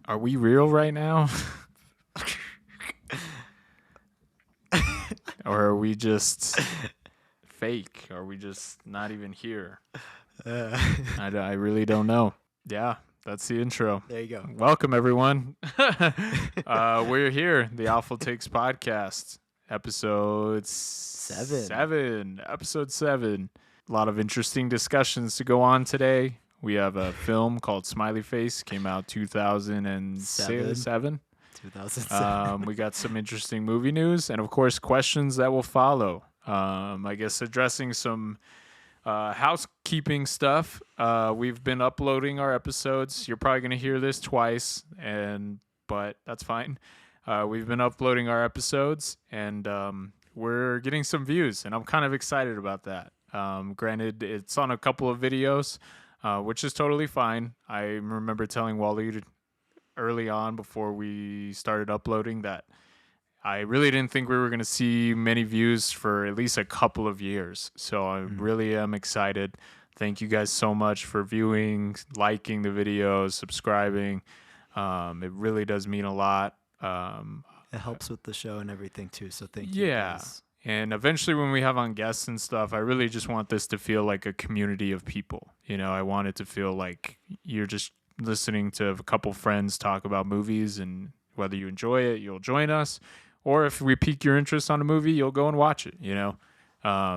Are we real right now? Or are we just fake? Are we just not even here? I really don't know. Yeah, that's the intro. There you go. Welcome, everyone. We're here, the Awful Takes Podcast, episode 7. Episode 7. A lot of interesting discussions to go on today. We have a film called Smiley Face, came out 2007. 2007. We got some interesting movie news, and of course, questions that will follow. I guess addressing some housekeeping stuff. We've been uploading our episodes. You're probably going to hear this twice, but that's fine. We've been uploading our episodes, and we're getting some views, and I'm kind of excited about that. Granted, it's on a couple of videos, which is totally fine. I remember telling Wallied early on before we started uploading that I really didn't think we were going to see many views for at least a couple of years. So I really am excited. Thank you guys so much for viewing, liking the videos, subscribing. It really does mean a lot. It helps with the show and everything too, so thank you. Yeah. Guys. And eventually when we have on guests and stuff, I really just want this to feel like a community of people. You know, I want it to feel like you're just listening to a couple friends talk about movies, and whether you enjoy it, you'll join us. Or if we pique your interest on a movie, you'll go and watch it, you know?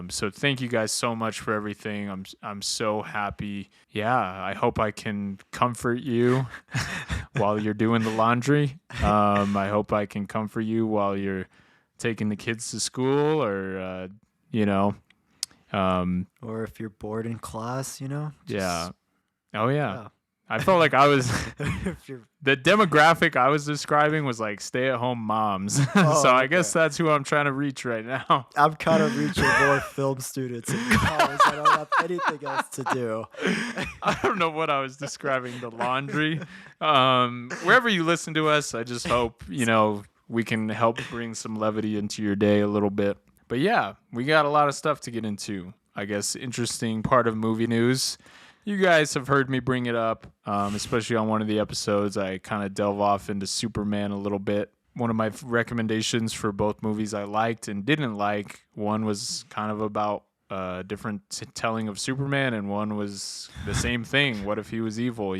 So thank you guys so much for everything. I'm so happy. Yeah, I hope I can comfort you while you're doing the laundry. I hope I can comfort you while you're taking the kids to school, or, Or if you're bored in class, yeah. Oh, yeah. I felt like I was the demographic I was describing was like stay-at-home moms. So I guess that's who I'm trying to reach right now. I'm kind of reaching more film students in college. I don't have anything else to do. I don't know what I was describing, the laundry. Wherever you listen to us, I just hope, we can help bring some levity into your day a little bit. But yeah, we got a lot of stuff to get into. I guess interesting part of movie news. You guys have heard me bring it up, especially on one of the episodes. I kind of delve off into Superman a little bit. One of my recommendations for both movies I liked and didn't like, one was kind of about different telling of Superman, and one was the same thing. What if he was evil,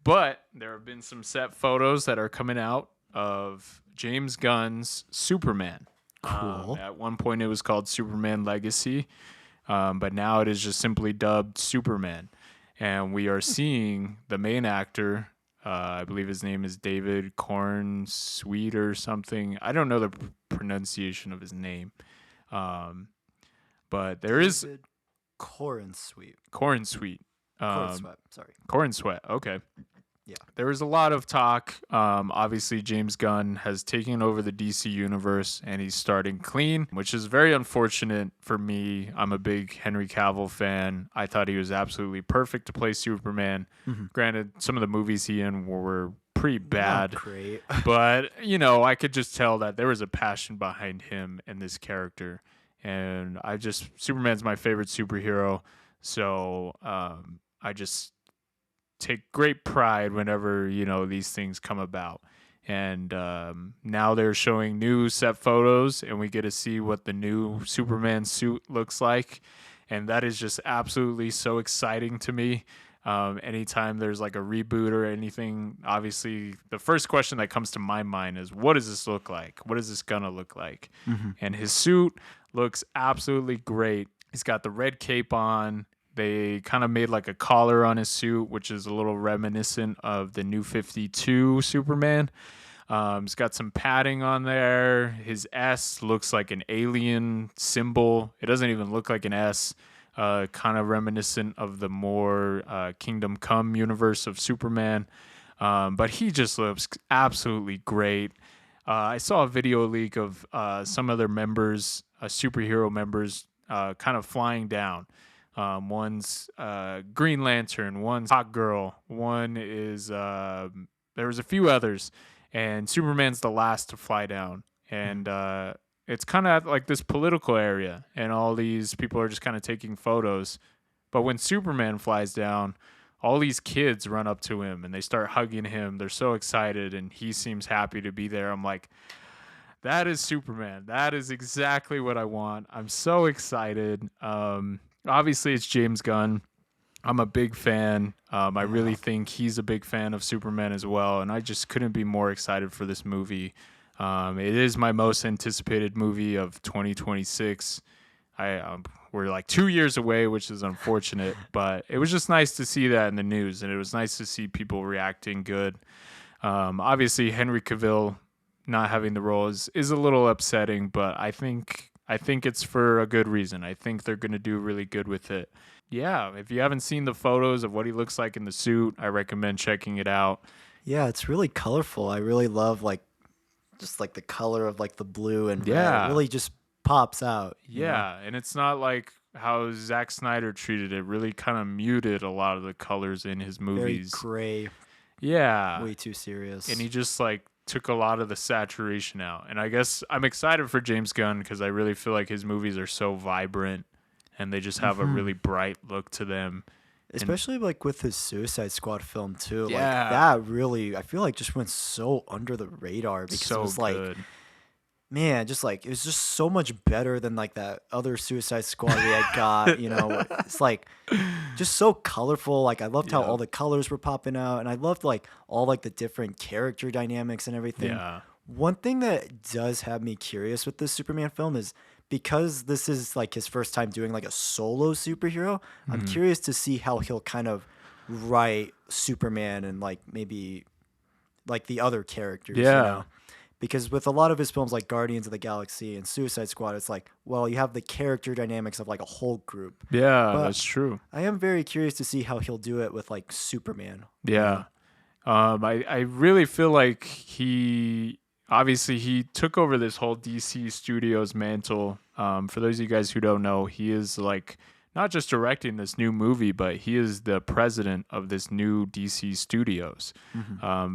But there have been some set photos that are coming out of James Gunn's Superman. Cool. At one point, it was called Superman Legacy. But now it is just simply dubbed Superman. And we are seeing the main actor, I believe his name is David Cornsweet or something. I don't know the pronunciation of his name. But there is Cornsweet. Cornsweet. Cornsweet, okay. Yeah. There was a lot of talk. Obviously, James Gunn has taken over the DC universe, and he's starting clean, which is very unfortunate for me. I'm a big Henry Cavill fan. I thought he was absolutely perfect to play Superman. Mm-hmm. Granted, some of the movies he in were pretty bad. Not great. But, I could just tell that there was a passion behind him and this character. And Superman's my favorite superhero. So I just take great pride whenever these things come about. And now they're showing new set photos, and we get to see what the new Superman suit looks like, and that is just absolutely so exciting to me. Anytime there's like a reboot or anything, obviously the first question that comes to my mind is, what does this look like? What is this gonna look like? Mm-hmm. And his suit looks absolutely great. He's got the red cape on. They kind of made like a collar on his suit, which is a little reminiscent of the New 52 Superman. He's got some padding on there. His S looks like an alien symbol. It doesn't even look like an S. Kind of reminiscent of the more Kingdom Come universe of Superman. But he just looks absolutely great. I saw a video leak of some other members, superhero members, kind of flying down. One's Green Lantern, one's Hot Girl, one is there was a few others, and Superman's the last to fly down. And it's kind of like this political area, and all these people are just kind of taking photos. But when Superman flies down, all these kids run up to him and they start hugging him. They're so excited, and he seems happy to be there. I'm like, that is Superman. That is exactly what I want. I'm so excited. Obviously, it's James Gunn. I'm a big fan. I really think he's a big fan of Superman as well, and I just couldn't be more excited for this movie. It is my most anticipated movie of 2026. We're like 2 years away, which is unfortunate, but it was just nice to see that in the news, and it was nice to see people reacting good. Obviously, Henry Cavill not having the role is a little upsetting, but I think it's for a good reason. I think they're going to do really good with it. Yeah, if you haven't seen the photos of what he looks like in the suit, I recommend checking it out. Yeah, it's really colorful. I really love like just like the color of like the blue and red. It really just pops out. Yeah, and it's not like how Zack Snyder treated it. Really kind of muted a lot of the colors in his movies. Very gray. Yeah. Way too serious. And he just like took a lot of the saturation out. And I guess I'm excited for James Gunn because I really feel like his movies are so vibrant and they just have a really bright look to them. Especially like with his Suicide Squad film too. Yeah. Like that really, I feel like just went so under the radar because So it was like, good. man, just like it was just so much better than like that other Suicide Squad we had got. It's like just so colorful. Like I loved how all the colors were popping out, and I loved like all like the different character dynamics and everything. Yeah. One thing that does have me curious with this Superman film is because this is like his first time doing like a solo superhero. I'm curious to see how he'll kind of write Superman and like maybe like the other characters. Yeah. Because with a lot of his films like Guardians of the Galaxy and Suicide Squad, it's like, well, you have the character dynamics of like a whole group. Yeah, But that's true. I am very curious to see how he'll do it with like Superman. Yeah. I really feel like he took over this whole DC Studios mantle. For those of you guys who don't know, he is like not just directing this new movie, but he is the president of this new DC Studios.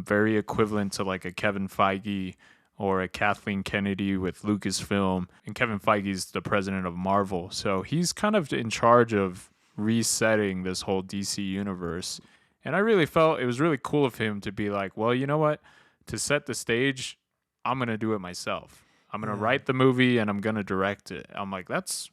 Very equivalent to like a Kevin Feige or a Kathleen Kennedy with Lucasfilm. And Kevin Feige's the president of Marvel. So he's kind of in charge of resetting this whole DC universe. And I really felt it was really cool of him to be like, well, you know what? To set the stage, I'm going to do it myself. I'm going to write the movie and I'm going to direct it. I'm like, it's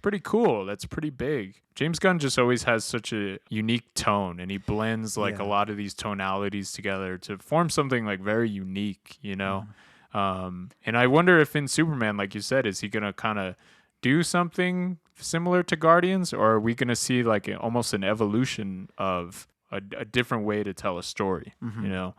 pretty cool. That's pretty big. James Gunn just always has such a unique tone, and he blends like a lot of these tonalities together to form something like very unique, you know? And I wonder if in Superman, like you said, is he going to kind of do something similar to Guardians, or are we going to see like almost an evolution of a different way to tell a story, you know?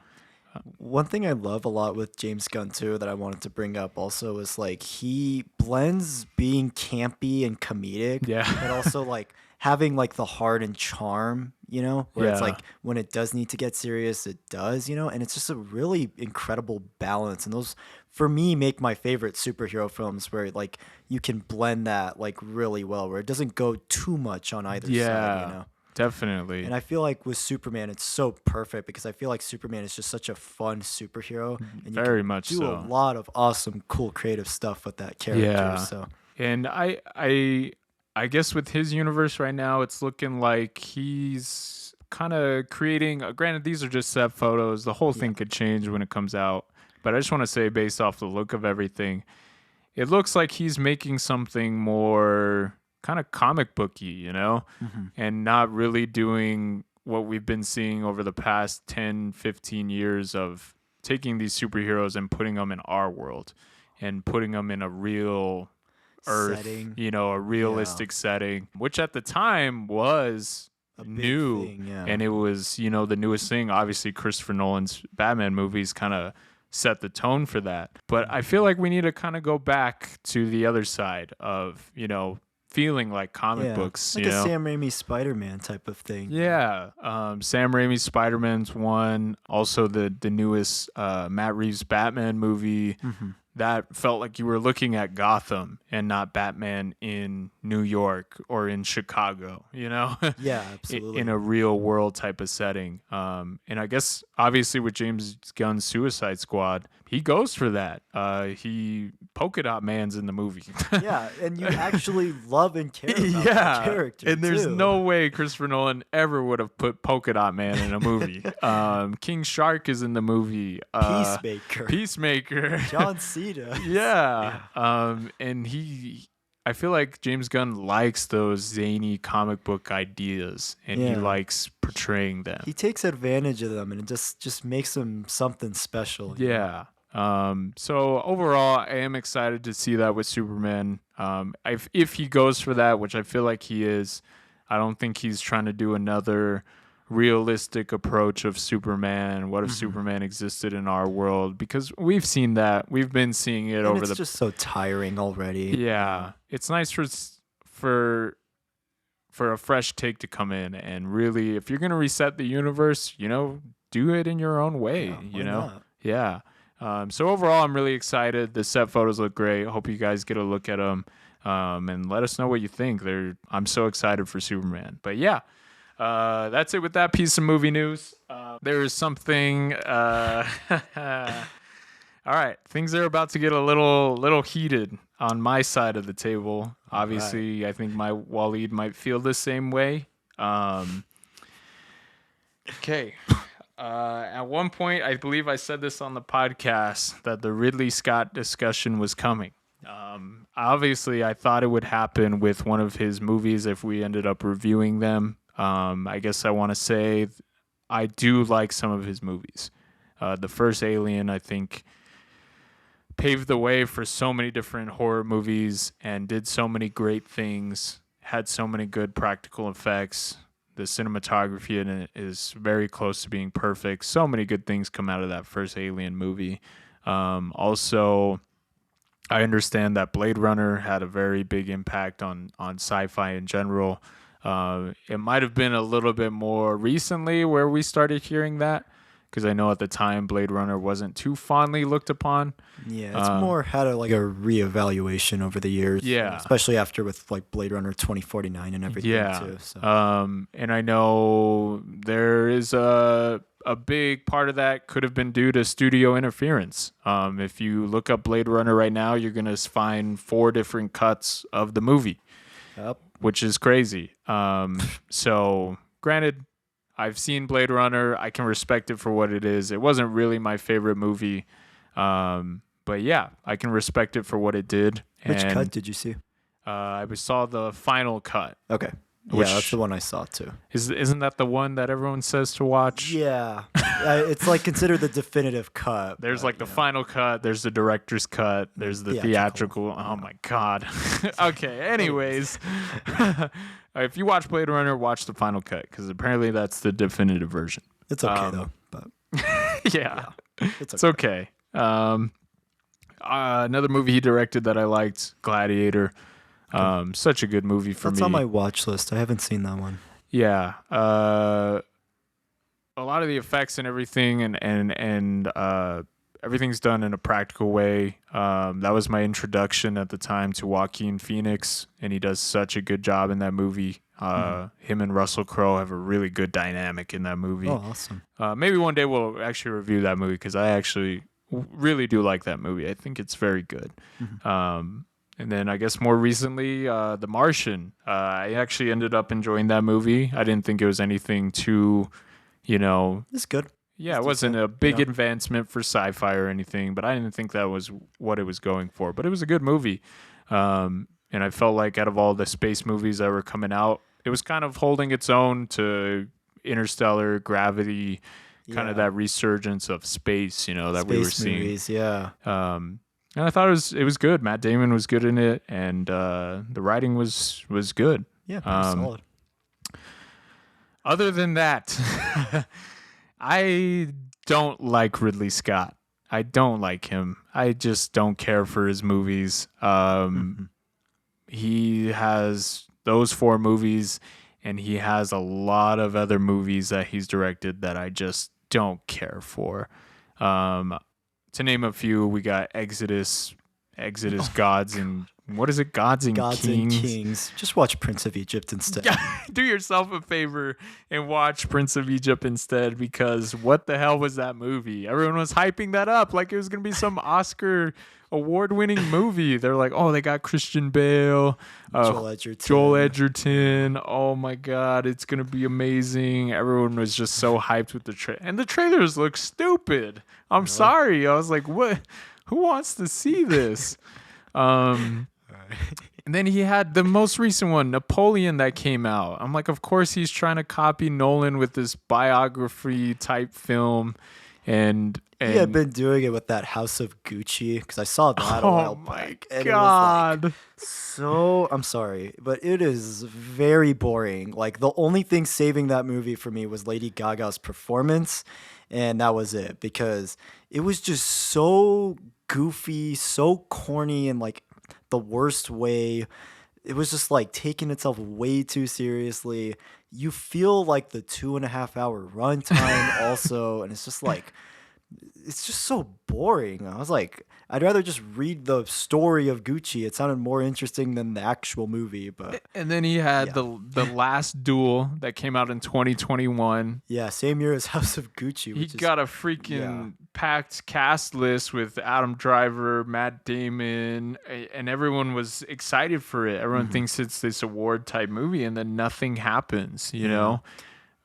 One thing I love a lot with James Gunn too that I wanted to bring up also is like he blends being campy and comedic, but also like having like the heart and charm, where it's like when it does need to get serious, it does, and it's just a really incredible balance. And those for me make my favorite superhero films where like you can blend that like really well, where it doesn't go too much on either side, Definitely. And I feel like with Superman, it's so perfect because I feel like Superman is just such a fun superhero. And Very you can much do so. a lot of awesome, cool, creative stuff with that character. Yeah. So And I guess with his universe right now, it's looking like he's kind of creating. Granted, these are just set photos. The whole thing could change when it comes out. But I just want to say, based off the look of everything, it looks like he's making something more kind of comic booky, and not really doing what we've been seeing over the past 10, 15 years of taking these superheroes and putting them in our world and putting them in a real Earth, setting. A realistic setting, which at the time was new. Thing, and it was, the newest thing. Obviously, Christopher Nolan's Batman movies kind of set the tone for that. But I feel like we need to kind of go back to the other side of, feeling like comic books, like a Sam Raimi Spider-Man type of thing. Yeah, Sam Raimi's Spider-Man's one. Also, the newest Matt Reeves Batman movie. That felt like you were looking at Gotham and not Batman in New York or in Chicago. Yeah, absolutely. In a real world type of setting. And I guess obviously with James Gunn's Suicide Squad, he goes for that. He polka dot man's in the movie. Yeah, and you actually love and care about that character. And there's too. no way Christopher Nolan ever would have put polka dot man in a movie. King Shark is in the movie. Peacemaker. John Cena. Yeah. And I feel like James Gunn likes those zany comic book ideas, and he likes portraying them. He takes advantage of them, and it just makes them something special. Yeah. So overall, I am excited to see that with Superman. If he goes for that, which I feel like he is, I don't think he's trying to do another realistic approach of Superman. What if Superman existed in our world? Because we've seen that. We've been seeing it over it's just so tiring already. Yeah. It's nice for a fresh take to come in and really, if you're going to reset the universe, do it in your own way, Not? Yeah. So overall, I'm really excited. The set photos look great. Hope you guys get a look at them and let us know what you think. I'm so excited for Superman. But yeah, that's it with that piece of movie news. There is something. All right, things are about to get a little heated on my side of the table. Obviously, right. I think my Wallied might feel the same way. Okay. At one point, I believe I said this on the podcast, that the Ridley Scott discussion was coming. Obviously, I thought it would happen with one of his movies if we ended up reviewing them. I guess I want to say I do like some of his movies. The first Alien, I think, paved the way for so many different horror movies and did so many great things, had so many good practical effects. The cinematography in it is very close to being perfect. So many good things come out of that first Alien movie. Also, I understand that Blade Runner had a very big impact on sci-fi in general. It might have been a little bit more recently where we started hearing that, because I know at the time Blade Runner wasn't too fondly looked upon. Yeah, it's more had a reevaluation over the years. Yeah, especially after with Blade Runner 2049 and everything. Yeah, too, so. And I know there is a big part of that could have been due to studio interference. If you look up Blade Runner right now, you're gonna find 4 different cuts of the movie, which is crazy. So granted, I've seen Blade Runner. I can respect it for what it is. It wasn't really my favorite movie. But yeah, I can respect it for what it did. Which cut did you see? I saw the final cut. Okay. Yeah, that's the one I saw too. Isn't that the one that everyone says to watch? Yeah. It's considered the definitive cut. There's the final cut. There's the director's cut. There's the theatrical. Oh my God. Okay. Anyways, if you watch Blade Runner, watch the final cut, because apparently that's the definitive version. It's okay though. But yeah, it's okay. Another movie he directed that I liked, Gladiator. Such a good movie for me. That's on my watch list. I haven't seen that one. Yeah. A lot of the effects and everything and everything's done in a practical way. That was my introduction at the time to Joaquin Phoenix, and he does such a good job in that movie. Him and Russell Crowe have a really good dynamic in that movie. Oh, awesome. Maybe one day we'll actually review that movie, because I actually really do like that movie. I think it's very good. And then I guess more recently, The Martian. I actually ended up enjoying that movie. I didn't think it was anything too, It's good. Yeah, it wasn't a big advancement for sci-fi or anything, but I didn't think that was what it was going for. But it was a good movie. And I felt like out of all the space movies that were coming out, it was kind of holding its own to Interstellar, Gravity, kind of that resurgence of space, that we were seeing. Movies, yeah. And I thought it was good. Matt Damon was good in it, and the writing was good. Yeah, pretty solid. Other than that, I don't like Ridley Scott. I don't like him. I just don't care for his movies. He has those 4 movies, and he has a lot of other movies that he's directed that I just don't care for. To name a few, we got Exodus, Exodus gods and what is it? Gods and Gods Kings. and Kings. Just watch Prince of Egypt instead. Do yourself a favor and watch Prince of Egypt instead, because what the hell was that movie? Everyone was hyping that up like it was going to be some Oscar award-winning movie. They're like, oh, they got Christian Bale, Joel Edgerton. Oh my God, it's going to be amazing. Everyone was just so hyped with the trailer. And the trailers look stupid. I'm sorry. I was like, what? Who wants to see this? And then he had the most recent one, Napoleon, that came out. I'm like, of course he's trying to copy Nolan with this biography type film. And he had been doing it with that House of Gucci, because I saw that a while back. Oh my God. It was like, so, I'm sorry, but it is very boring. Like, the only thing saving that movie for me was Lady Gaga's performance, and that was it, because it was just so goofy, so corny, and like the worst way. It was just like taking itself way too seriously. You feel like the 2.5 hour runtime also, and it's just like, it's just so boring. I was like, I'd rather just read the story of Gucci. It sounded more interesting than the actual movie. But and then he had the Last Duel that came out in 2021. Yeah, same year as House of Gucci. He got a freaking packed cast list with Adam Driver, Matt Damon, and everyone was excited for it. Everyone thinks it's this award type movie, and then nothing happens, you know?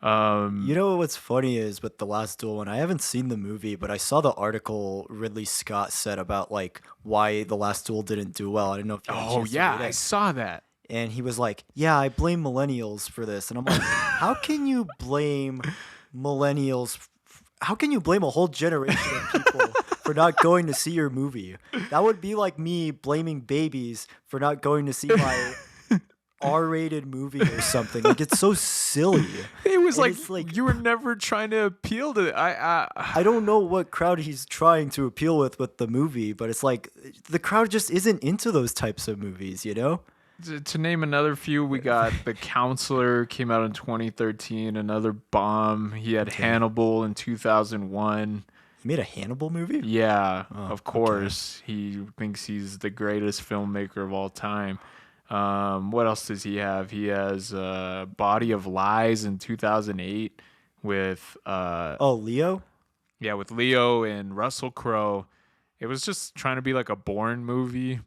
You know what's funny is with The Last Duel, and I haven't seen the movie, but I saw the article Ridley Scott said about like why The Last Duel didn't do well. I didn't know if you had a chance to read it. I saw that. And he was like, yeah, I blame millennials for this. And I'm like, how can you blame millennials? How can you blame a whole generation of people for not going to see your movie? That would be like me blaming babies for not going to see my R-rated movie or something. Like, it's so silly. It was like you were never trying to appeal to I don't know what crowd he's trying to appeal with the movie, but it's like the crowd just isn't into those types of movies, you know? To name another few, we got The Counselor, came out in 2013, another bomb. He had Hannibal in 2001. He made a Hannibal movie? Yeah, of course. Okay. He thinks he's the greatest filmmaker of all time. What else does he have? He has Body of Lies in 2008 with Leo? Yeah, with Leo and Russell Crowe. It was just trying to be like a Bourne movie.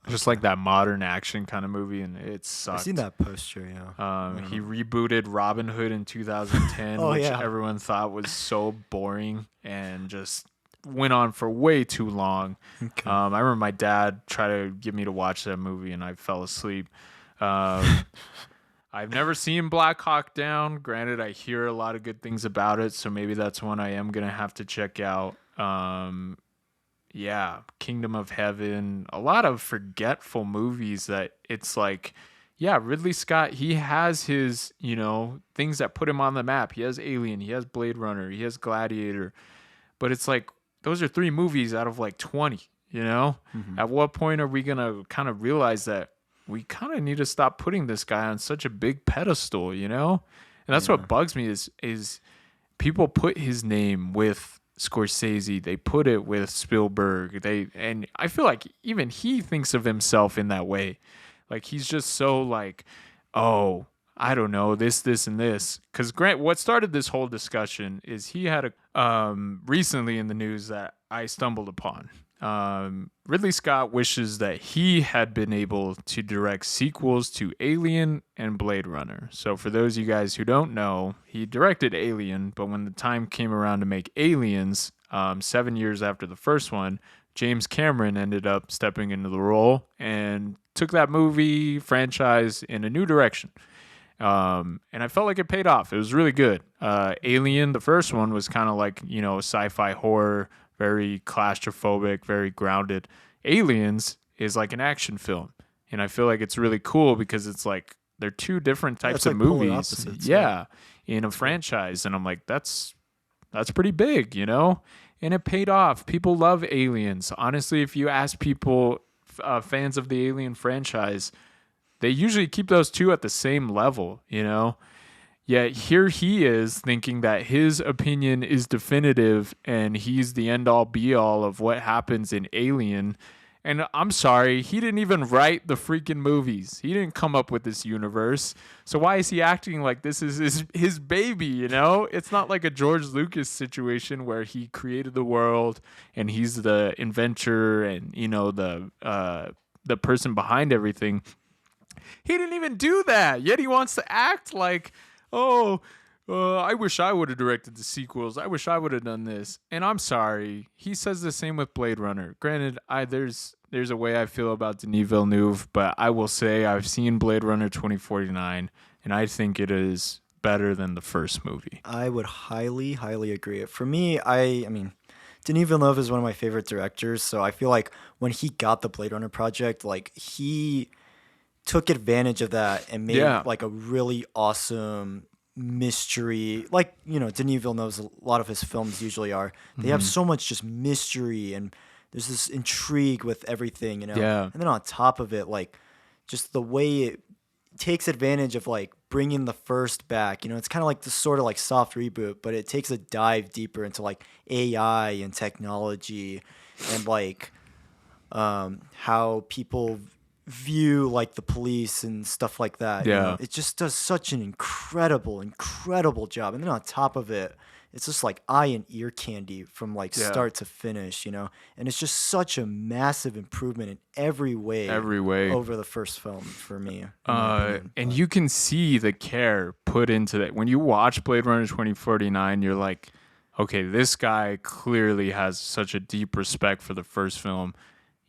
Just like that modern action kind of movie, and it sucked. I've seen that poster, yeah. He rebooted Robin Hood in 2010, which everyone thought was so boring and just went on for way too long. Okay. I remember my dad tried to get me to watch that movie, and I fell asleep. I've never seen Black Hawk Down. Granted, I hear a lot of good things about it, so maybe that's one I am going to have to check out. Yeah, Kingdom of Heaven, a lot of forgetful movies that it's like, yeah, Ridley Scott, he has his, things that put him on the map. He has Alien, he has Blade Runner, he has Gladiator. But it's like, those are 3 movies out of like 20, At what point are we going to kind of realize that we kind of need to stop putting this guy on such a big pedestal, And that's what bugs me is people put his name with Scorsese, they put it with Spielberg, and I feel like even he thinks of himself in that way. Like he's just so like, oh, I don't know, this, and this. Because Grant, what started this whole discussion is he had a recently in the news that I stumbled upon. Ridley Scott wishes that he had been able to direct sequels to Alien and Blade Runner. So for those of you guys who don't know, he directed Alien, but when the time came around to make Aliens, 7 years after the first one, James Cameron ended up stepping into the role and took that movie franchise in a new direction. And I felt like it paid off. It was really good. Alien, the first one, was kind of like, sci-fi horror, very claustrophobic, very grounded. Aliens is like an action film. And I feel like it's really cool because it's like they're 2 different types of movies. Yeah, in a franchise. And I'm like, that's pretty big, And it paid off. People love Aliens. Honestly, if you ask people, fans of the Alien franchise, they usually keep those 2 at the same level, Yet here he is thinking that his opinion is definitive and he's the end-all be-all of what happens in Alien. And I'm sorry, he didn't even write the freaking movies. He didn't come up with this universe. So why is he acting like this is his baby, you know? It's not like a George Lucas situation where he created the world and he's the inventor and, you know, the person behind everything. He didn't even do that. Yet he wants to act like, oh, I wish I would have directed the sequels. I wish I would have done this. And I'm sorry. He says the same with Blade Runner. Granted, there's a way I feel about Denis Villeneuve, but I will say I've seen Blade Runner 2049, and I think it is better than the first movie. I would highly, highly agree. For me, I mean, Denis Villeneuve is one of my favorite directors, so I feel like when he got the Blade Runner project, like he took advantage of that and made like a really awesome mystery, like, you know, Denis Villeneuve's, a lot of his films usually are. They have so much just mystery and there's this intrigue with everything, you know. And then on top of it, like, just the way it takes advantage of like bringing the first back, you know, it's kind of like this sort of like soft reboot, but it takes a dive deeper into like AI and technology and like how people view like the police and stuff like that. You know? It just does such an incredible job. And then on top of it, it's just like eye and ear candy from like start to finish, you know? And it's just such a massive improvement in every way over the first film for me. And you can see the care put into that. When you watch Blade Runner 2049, you're like, okay, this guy clearly has such a deep respect for the first film.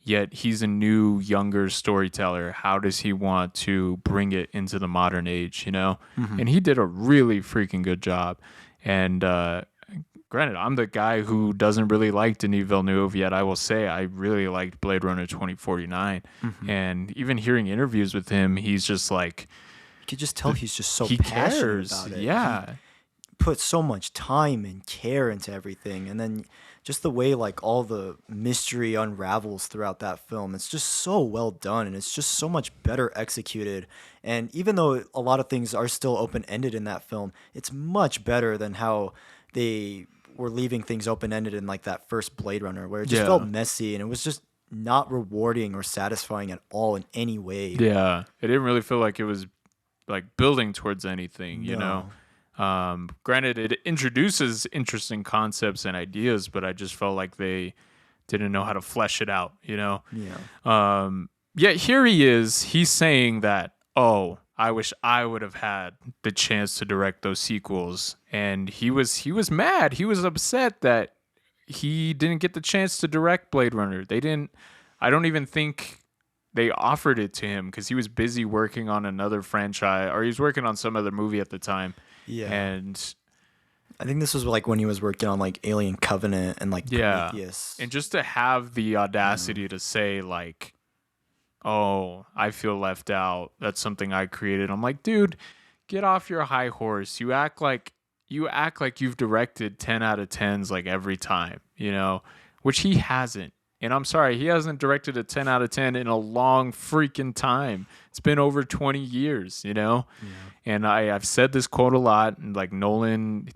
Yet he's a new, younger storyteller. How does he want to bring it into the modern age, you know? And he did a really freaking good job. And granted, I'm the guy who doesn't really like Denis Villeneuve, yet I will say I really liked Blade Runner 2049. And even hearing interviews with him, he's just like... You could just tell he's just so passionate about it. Yeah. He put so much time and care into everything. And then... just the way like all the mystery unravels throughout that film, it's just so well done and it's just so much better executed. And even though a lot of things are still open-ended in that film, it's much better than how they were leaving things open-ended in like that first Blade Runner, where it just felt messy and it was just not rewarding or satisfying at all in any way. Yeah, it didn't really feel like it was like building towards anything, you know? Granted, it introduces interesting concepts and ideas, but I just felt like they didn't know how to flesh it out, you know? Yet here he is, he's saying that, oh, I wish I would have had the chance to direct those sequels. And he was mad. He was upset that he didn't get the chance to direct Blade Runner. I don't even think they offered it to him because he was busy working on another franchise, or he was working on some other movie at the time. And I think this was like when he was working on like Alien Covenant and like Prometheus. And just to have the audacity to say like, oh, I feel left out. That's something I created. I'm like, dude, get off your high horse. You act like you've directed 10 out of 10s like every time, you know, which he hasn't. And I'm sorry, he hasn't directed a 10 out of 10 in a long freaking time. It's been over 20 years, you know? And I've said this quote a lot, and like Tarantino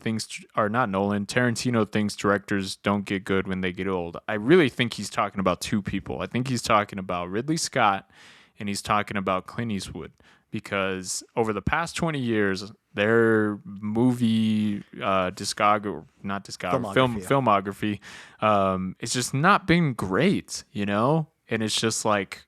thinks directors don't get good when they get old. I really think he's talking about two people. I think he's talking about Ridley Scott, and he's talking about Clint Eastwood. Because over the past 20 years, their movie filmography, it's just not been great, you know? And it's just like,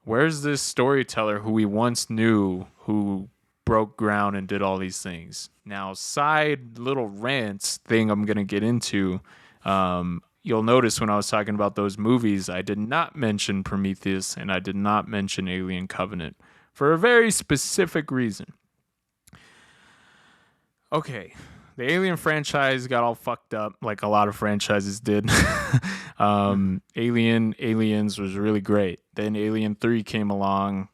where's this storyteller who we once knew who broke ground and did all these things? Now, side little rants thing I'm going to get into, you'll notice when I was talking about those movies, I did not mention Prometheus and I did not mention Alien Covenant. For a very specific reason. Okay, the Alien franchise got all fucked up like a lot of franchises did. Aliens was really great. Then Alien 3 came along.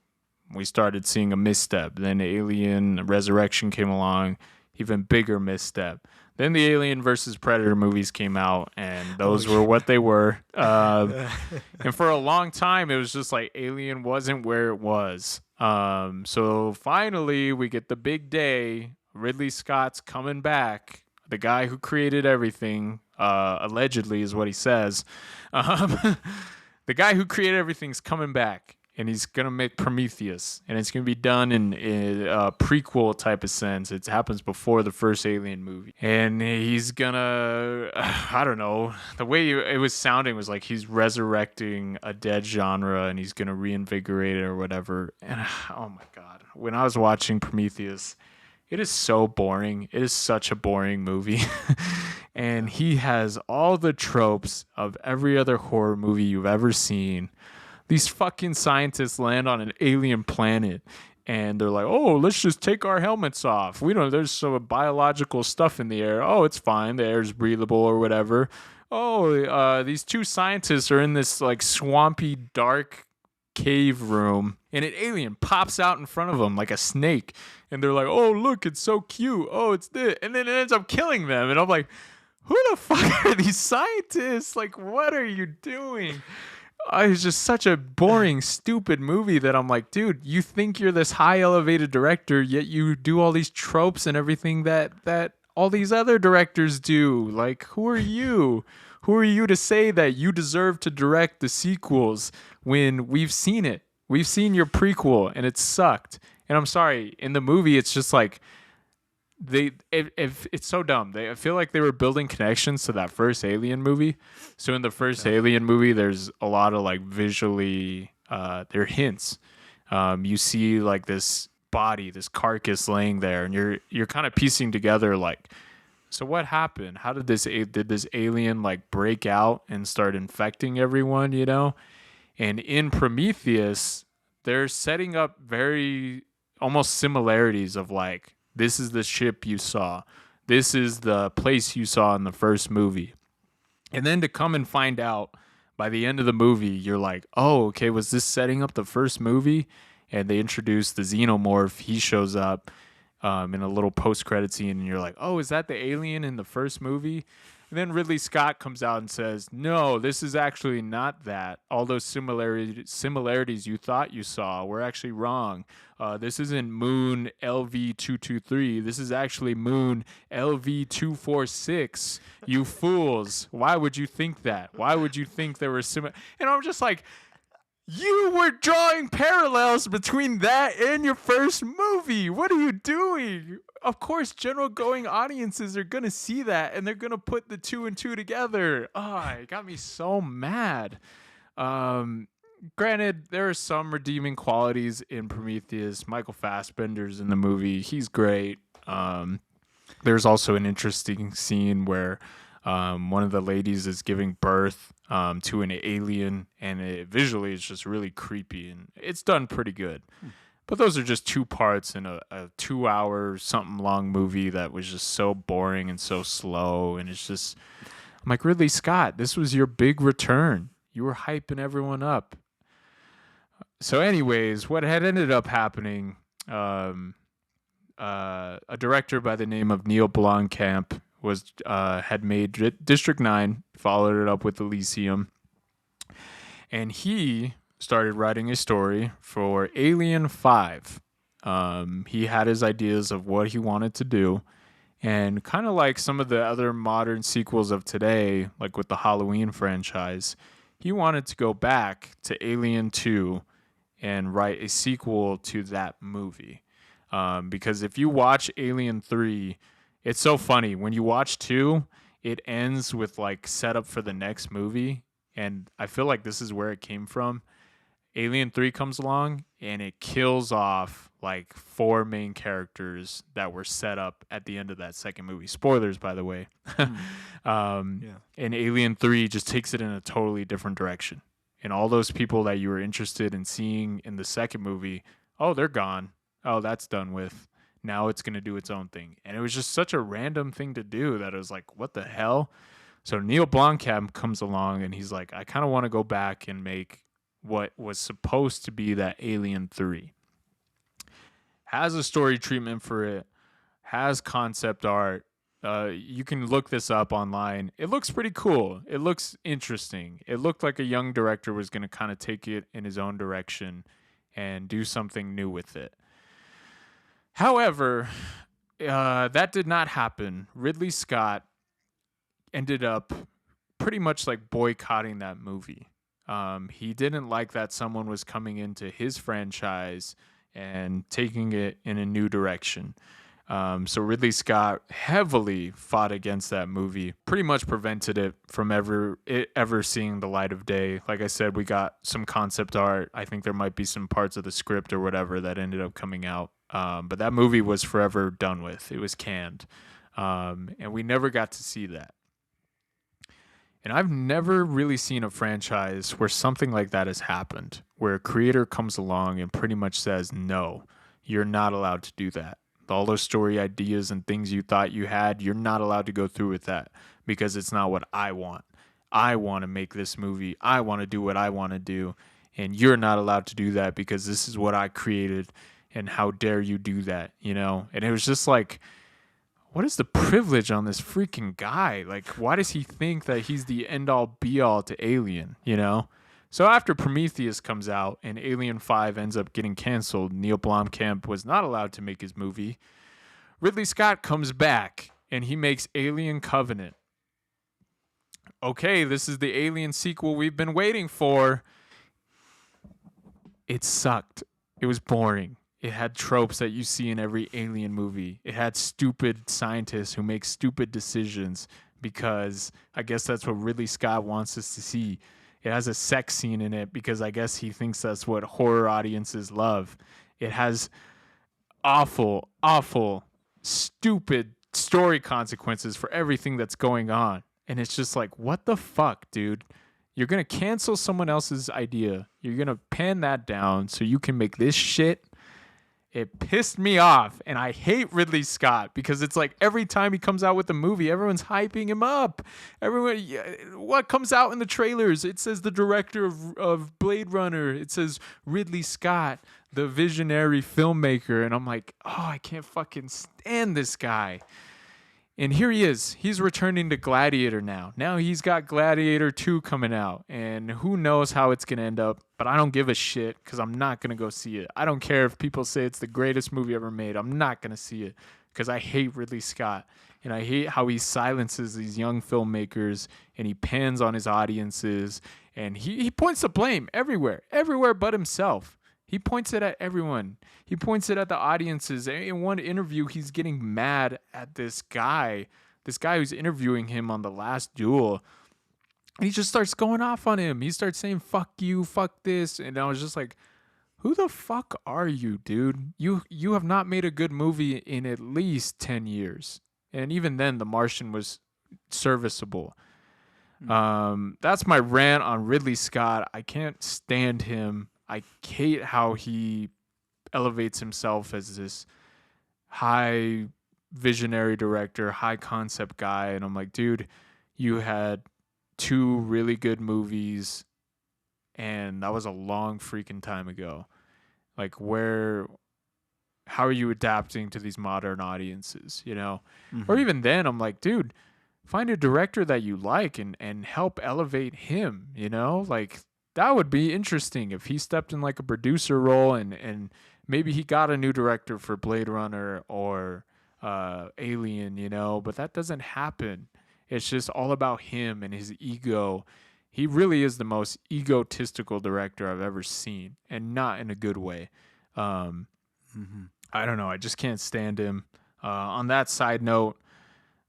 We started seeing a misstep. Then Alien Resurrection came along. Even bigger misstep. Then the Alien versus Predator movies came out, and those were what they were. And for a long time, it was just like Alien wasn't where it was. So finally, we get the big day. Ridley Scott's coming back. The guy who created everything, allegedly, is what he says. the guy who created everything's coming back, and he's gonna make Prometheus, and it's gonna be done in a prequel type of sense. It happens before the first Alien movie, and he's gonna, I don't know, the way it was sounding was like he's resurrecting a dead genre, and he's gonna reinvigorate it or whatever. And oh my god, when I was watching Prometheus, it is so boring. It is such a boring movie. And he has all the tropes of every other horror movie you've ever seen. These fucking scientists land on an alien planet and they're like, oh, let's just take our helmets off. There's some biological stuff in the air. Oh, it's fine. The air's breathable or whatever. Oh, these two scientists are in this like swampy, dark cave room, and an alien pops out in front of them like a snake, and they're like, oh, look, it's so cute. Oh, it's this. And then it ends up killing them. And I'm like, who the fuck are these scientists? Like, what are you doing? It's just such a boring, stupid movie that I'm like, dude, you think you're this high elevated director, yet you do all these tropes and everything that all these other directors do. Like, who are you? Who are you to say that you deserve to direct the sequels when we've seen it? We've seen your prequel and it sucked. And I'm sorry, in the movie, it's just like, if it's so dumb. I feel like they were building connections to that first Alien movie. So in the first Alien movie, there's a lot of like visually, there are hints. You see like this body, this carcass laying there, and you're kind of piecing together like, so what happened? How did this alien like break out and start infecting everyone? And in Prometheus, they're setting up very almost similarities of like, this is the ship you saw. This is the place you saw in the first movie. And then to come and find out by the end of the movie, you're like, oh, okay, was this setting up the first movie? And they introduce the xenomorph. He shows up in a little post-credit scene, and you're like, oh, is that the alien in the first movie? And then Ridley Scott comes out and says, no, this is actually not that. All those similarities you thought you saw were actually wrong. This isn't Moon LV223. This is actually Moon LV246. You fools. Why would you think that? Why would you think there were similar? And I'm just like, you were drawing parallels between that and your first movie. What are you doing? Of course, general going audiences are going to see that, and they're going to put the two and two together. Oh, it got me so mad. Granted, there are some redeeming qualities in Prometheus. Michael Fassbender's in the movie. He's great. There's also an interesting scene where one of the ladies is giving birth to an alien, and visually it's just really creepy, and it's done pretty good. But those are just two parts in a 2 hour something long movie that was just so boring and so slow. And it's just, I'm like, Ridley Scott, this was your big return. You were hyping everyone up. So anyways, what had ended up happening, a director by the name of Neil Blomkamp had made District 9, followed it up with Elysium. And he started writing a story for Alien 5. He had his ideas of what he wanted to do, and kind of like some of the other modern sequels of today, like with the Halloween franchise, he wanted to go back to Alien 2 and write a sequel to that movie. Because if you watch Alien 3, it's so funny. When you watch 2, it ends with like setup for the next movie, and I feel like this is where it came from. Alien 3 comes along and it kills off like 4 main characters that were set up at the end of that second movie. Spoilers, by the way. And Alien 3 just takes it in a totally different direction. And all those people that you were interested in seeing in the second movie, oh, they're gone. Oh, that's done with. Now it's going to do its own thing. And it was just such a random thing to do that it was like, what the hell? So Neil Blomkamp comes along and he's like, I kind of want to go back and make what was supposed to be that Alien 3. Has a story treatment for it, has concept art. You can look this up online. It looks pretty cool. It looks interesting. It looked like a young director was going to kind of take it in his own direction and do something new with it. However, that did not happen. Ridley Scott ended up pretty much like boycotting that movie. He didn't like that someone was coming into his franchise and taking it in a new direction. So Ridley Scott heavily fought against that movie, pretty much prevented it from ever seeing the light of day. Like I said, we got some concept art. I think there might be some parts of the script or whatever that ended up coming out. But that movie was forever done with. It was canned. And we never got to see that. And I've never really seen a franchise where something like that has happened, where a creator comes along and pretty much says, no, you're not allowed to do that. All those story ideas and things you thought you had, you're not allowed to go through with that because it's not what I want. I want to make this movie. I want to do what I want to do. And you're not allowed to do that because this is what I created. And how dare you do that, you know? And it was just like, what is the privilege on this freaking guy? Like, why does he think that he's the end all be all to Alien, you know? So after Prometheus comes out and Alien 5 ends up getting canceled, Neil Blomkamp was not allowed to make his movie. Ridley Scott comes back and he makes Alien Covenant. Okay, this is the Alien sequel we've been waiting for. It sucked. It was boring. It had tropes that you see in every Alien movie. It had stupid scientists who make stupid decisions because I guess that's what Ridley Scott wants us to see. It has a sex scene in it because I guess he thinks that's what horror audiences love. It has awful, stupid story consequences for everything that's going on. And it's just like, what the fuck, dude? You're going to cancel someone else's idea. You're going to pan that down so you can make this shit. It pissed me off, and I hate Ridley Scott because it's like every time he comes out with a movie, everyone's hyping him up. What comes out in the trailers? It says the director of Blade Runner. It says Ridley Scott, the visionary filmmaker, and I'm like, oh, I can't fucking stand this guy. And here he is. He's returning to Gladiator now. Now he's got Gladiator 2 coming out. And who knows how it's going to end up. But I don't give a shit because I'm not going to go see it. I don't care if people say it's the greatest movie ever made. I'm not going to see it because I hate Ridley Scott. And I hate how he silences these young filmmakers and he pans on his audiences. And he points the blame everywhere but himself. He points it at everyone. He points it at the audiences. In one interview, he's getting mad at this guy who's interviewing him on The Last Duel. And he just starts going off on him. He starts saying, fuck you, fuck this. And I was just like, who the fuck are you, dude? You have not made a good movie in at least 10 years. And even then, The Martian was serviceable. That's my rant on Ridley Scott. I can't stand him. I hate how he elevates himself as this high visionary director, high concept guy. And I'm like, dude, you had 2 really good movies and that was a long freaking time ago. Like how are you adapting to these modern audiences, you know? Mm-hmm. Or even then I'm like, dude, find a director that you like and help elevate him, you know? Like, that would be interesting if he stepped in like a producer role and maybe he got a new director for Blade Runner or Alien, you know, but that doesn't happen. It's just all about him and his ego. He really is the most egotistical director I've ever seen, and not in a good way. I don't know. I just can't stand him. On that side note,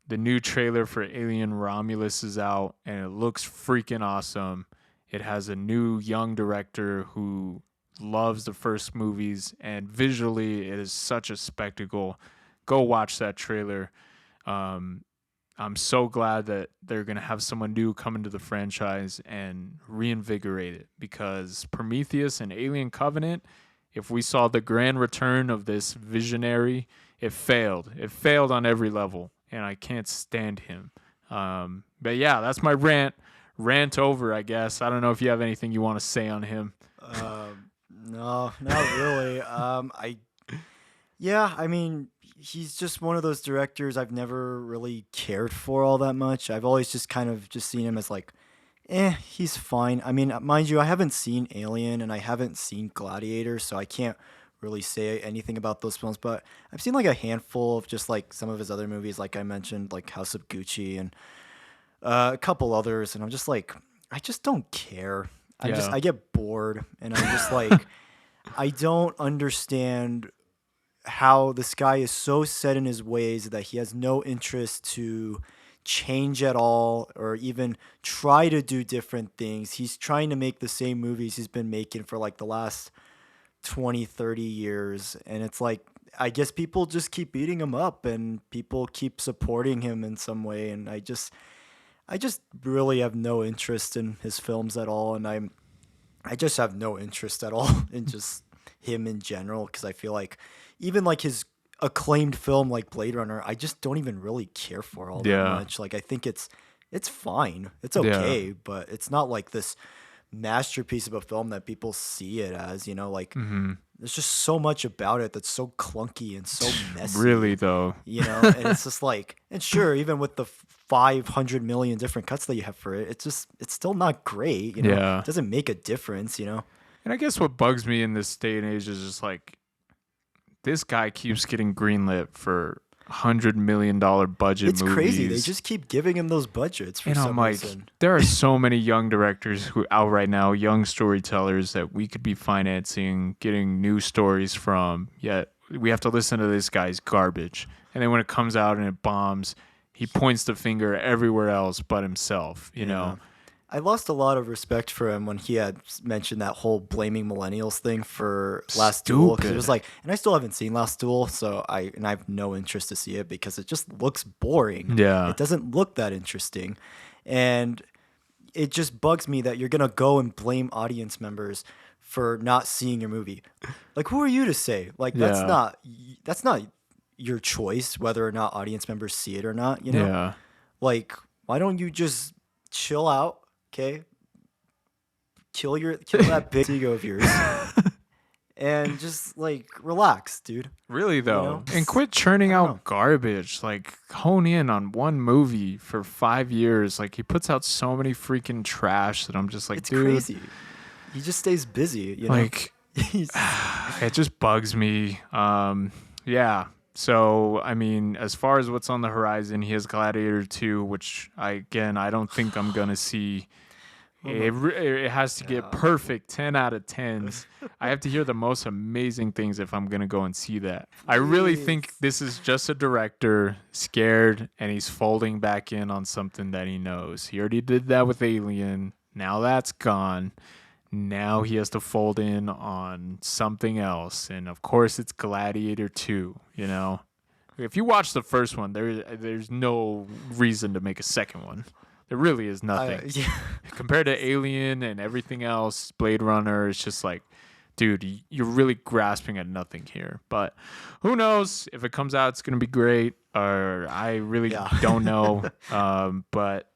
the new trailer for Alien Romulus is out and it looks freaking awesome. It has a new young director who loves the first movies, and visually it is such a spectacle. Go watch that trailer. I'm so glad that they're going to have someone new come into the franchise and reinvigorate it, because Prometheus and Alien Covenant, if we saw the grand return of this visionary, it failed. It failed on every level, and I can't stand him. But yeah, that's my rant. Rant over, I guess. I don't know if you have anything you want to say on him. No, not really. I mean, he's just one of those directors I've never really cared for all that much. I've always just kind of just seen him as like, he's fine. I mean, mind you, I haven't seen Alien and I haven't seen Gladiator, so I can't really say anything about those films, but I've seen like a handful of just like some of his other movies, like I mentioned, like House of Gucci and a couple others, and I'm just like, I just don't care. Yeah. I get bored, and I'm just like, I don't understand how this guy is so set in his ways that he has no interest to change at all or even try to do different things. He's trying to make the same movies he's been making for like the last 20, 30 years. And it's like, I guess people just keep beating him up and people keep supporting him in some way. And I just really have no interest in his films at all. And I just have no interest at all in just him in general, because I feel like even like his acclaimed film like Blade Runner, I just don't even really care for all that much. Like I think it's fine. It's okay, but it's not like this masterpiece of a film that people see it as, you know, like there's just so much about it that's so clunky and so messy. Really though. You know, and it's just like, and sure, even with the 500 million different cuts that you have for it, it's still not great, you know. It doesn't make a difference, you know. And I guess what bugs me in this day and age is just like, this guy keeps getting greenlit for $100 million budget it's movies. Crazy. They just keep giving him those budgets for some reason. There are so many young directors who out right now, young storytellers that we could be financing, getting new stories from, yet we have to listen to this guy's garbage. And then when it comes out and it bombs, he points the finger everywhere else but himself, you know? I lost a lot of respect for him when he had mentioned that whole blaming millennials thing for Last Duel. Because it was like, and I still haven't seen Last Duel, so I have no interest to see it because it just looks boring. Yeah. It doesn't look that interesting. And it just bugs me that you're going to go and blame audience members for not seeing your movie. Like, who are you to say? Like, that's not your choice whether or not audience members see it or not, you know? Yeah. Like, why don't you just chill out? Okay, kill that big ego of yours, and just like relax, dude. Really though, you know? And quit churning out garbage. Like hone in on one movie for 5 years. Like he puts out so many freaking trash that I'm just like, it's dude, crazy. He just stays busy, you know. Like, it just bugs me. Yeah. So, I mean, as far as what's on the horizon, he has Gladiator 2, which I don't think I'm going to see. It has to get perfect 10 out of 10s. I have to hear the most amazing things if I'm going to go and see that. I really think this is just a director scared and he's folding back in on something that he knows. He already did that with Alien. Now that's gone. Now he has to fold in on something else. And of course it's Gladiator 2, you know. If you watch the first one, there's no reason to make a second one. There really is nothing. Compared to Alien and everything else, Blade Runner, it's just like, dude, you're really grasping at nothing here. But who knows? If it comes out, it's going to be great. Or I really don't know. But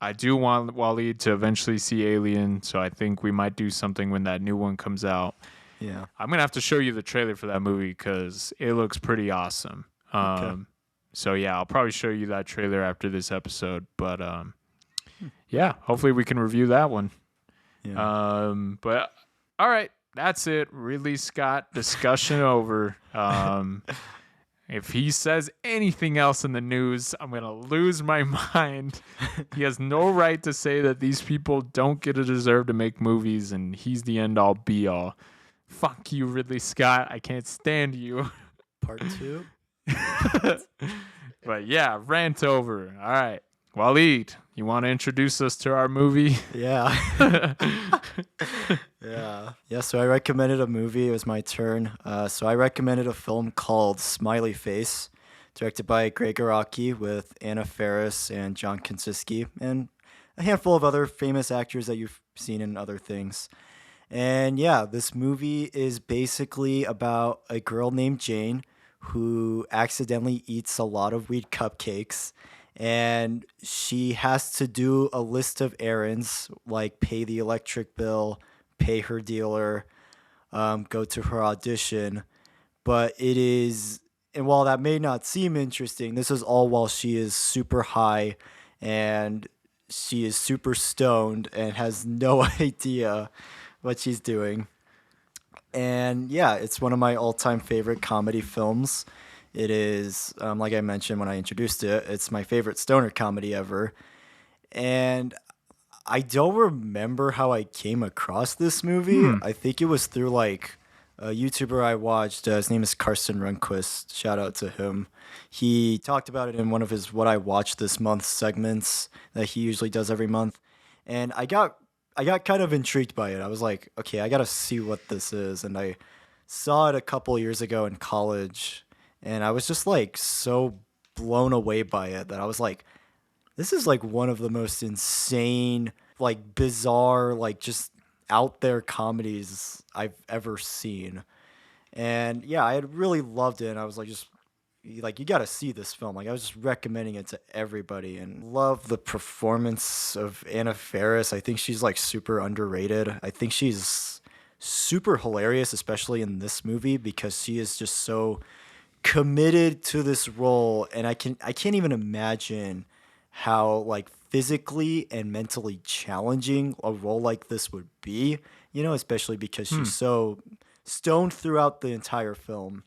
I do want Wallied to eventually see Alien, so I think we might do something when that new one comes out. Yeah. I'm going to have to show you the trailer for that movie because it looks pretty awesome. So, yeah, I'll probably show you that trailer after this episode. But, yeah, hopefully we can review that one. Yeah. But, all right, that's it. Ridley Scott discussion over. If he says anything else in the news, I'm going to lose my mind. He has no right to say that these people don't get a deserve to make movies and he's the end all be all. Fuck you, Ridley Scott. I can't stand you. Part 2? But yeah, rant over. All right. Wallied, you want to introduce us to our movie? Yeah. Yeah, so I recommended a movie. It was my turn. So I recommended a film called Smiley Face, directed by Greg Araki with Anna Faris and John Krasinski, and a handful of other famous actors that you've seen in other things. And yeah, this movie is basically about a girl named Jane who accidentally eats a lot of weed cupcakes, and she has to do a list of errands like pay the electric bill, pay her dealer, go to her audition. But it is, and while that may not seem interesting, this is all while she is super high and she is super stoned and has no idea what she's doing. And yeah, it's one of my all-time favorite comedy films. It is, like I mentioned when I introduced it, it's my favorite stoner comedy ever. And I don't remember how I came across this movie. I think it was through like a YouTuber I watched. His name is Carson Runquist. Shout out to him. He talked about it in one of his "What I Watched This Month" segments that he usually does every month, and I got kind of intrigued by it. I was like, okay, I gotta see what this is, and I saw it a couple years ago in college, and I was just like so blown away by it that I was like, this is like one of the most insane, like bizarre, like just out there comedies I've ever seen. And yeah, I had really loved it. And I was like, just like, you got to see this film. Like, I was just recommending it to everybody and love the performance of Anna Faris. I think she's like super underrated. I think she's super hilarious, especially in this movie, because she is just so committed to this role. And I can't even imagine how like physically and mentally challenging a role like this would be, especially because she's so stoned throughout the entire film.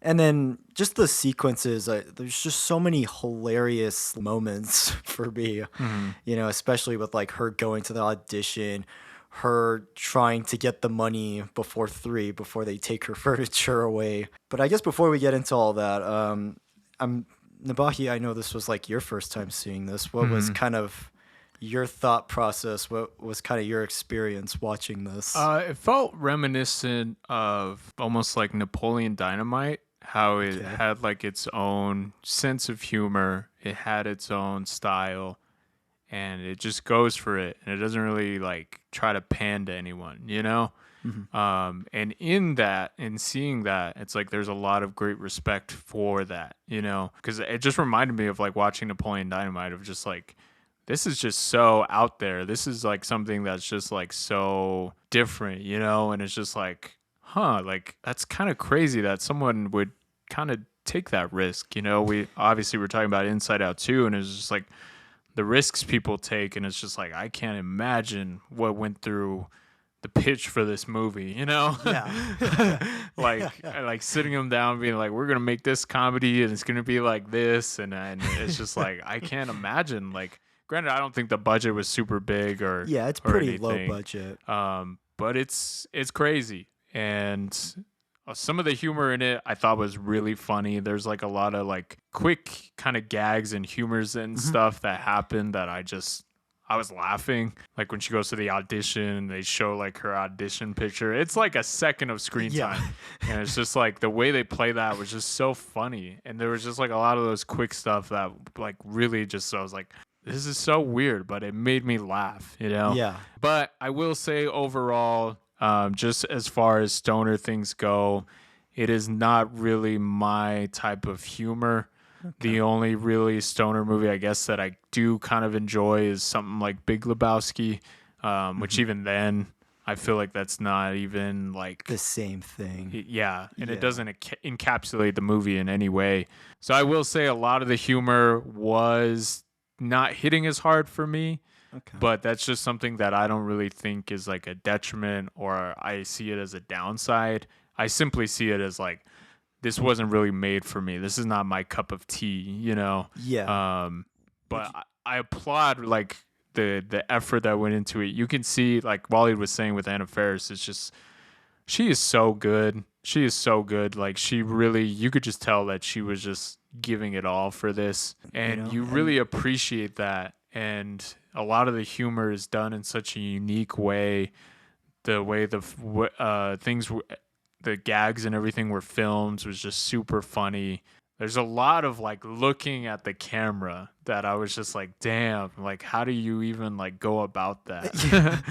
And then just the sequences, there's just so many hilarious moments for me, especially with like her going to the audition, her trying to get the money before 3, before they take her furniture away. But I guess before we get into all that, Nabahi, I know this was like your first time seeing this. What was kind of your thought process? What was kind of your experience watching this? It felt reminiscent of almost like Napoleon Dynamite, how it had like its own sense of humor. It had its own style, and it just goes for it. And it doesn't really like try to pander anyone, And in seeing that, it's like there's a lot of great respect for that, because it just reminded me of like watching Napoleon Dynamite, of just like, this is just so out there. This is like something that's just like so different, and it's just like, like that's kind of crazy that someone would kind of take that risk, We obviously were talking about Inside Out too, and it's just like the risks people take, and it's just like, I can't imagine what went through the pitch for this movie, Yeah. like sitting them down being like, we're gonna make this comedy and it's gonna be like this, and it's just like, I can't imagine. Like, granted, I don't think the budget was super big or yeah, it's pretty low budget, but it's crazy. And some of the humor in it I thought was really funny. There's like a lot of like quick kind of gags and humors and stuff that happened that I was laughing. Like when she goes to the audition, they show like her audition picture. It's like a second of screen time. And it's just like the way they play that was just so funny. And there was just like a lot of those quick stuff that like really just, I was like, this is so weird, but it made me laugh, Yeah. But I will say overall, just as far as stoner things go, it is not really my type of humor. Okay. The only really stoner movie, I guess, that I do kind of enjoy is something like Big Lebowski, which even then, I feel like that's not even like the same thing. Yeah, and it doesn't encapsulate the movie in any way. So I will say a lot of the humor was not hitting as hard for me. Okay. But that's just something that I don't really think is like a detriment, or I see it as a downside. I simply see it as like, this wasn't really made for me. This is not my cup of tea, Yeah. But I applaud like the effort that went into it. You can see, like Wallied was saying with Anna Faris, it's just, she is so good. She is so good. Like, she really, you could just tell that she was just giving it all for this, and you really appreciate that. And a lot of the humor is done in such a unique way. The way the things, the gags and everything were filmed was just super funny. There's a lot of like looking at the camera that I was just like, damn, like how do you even like go about that?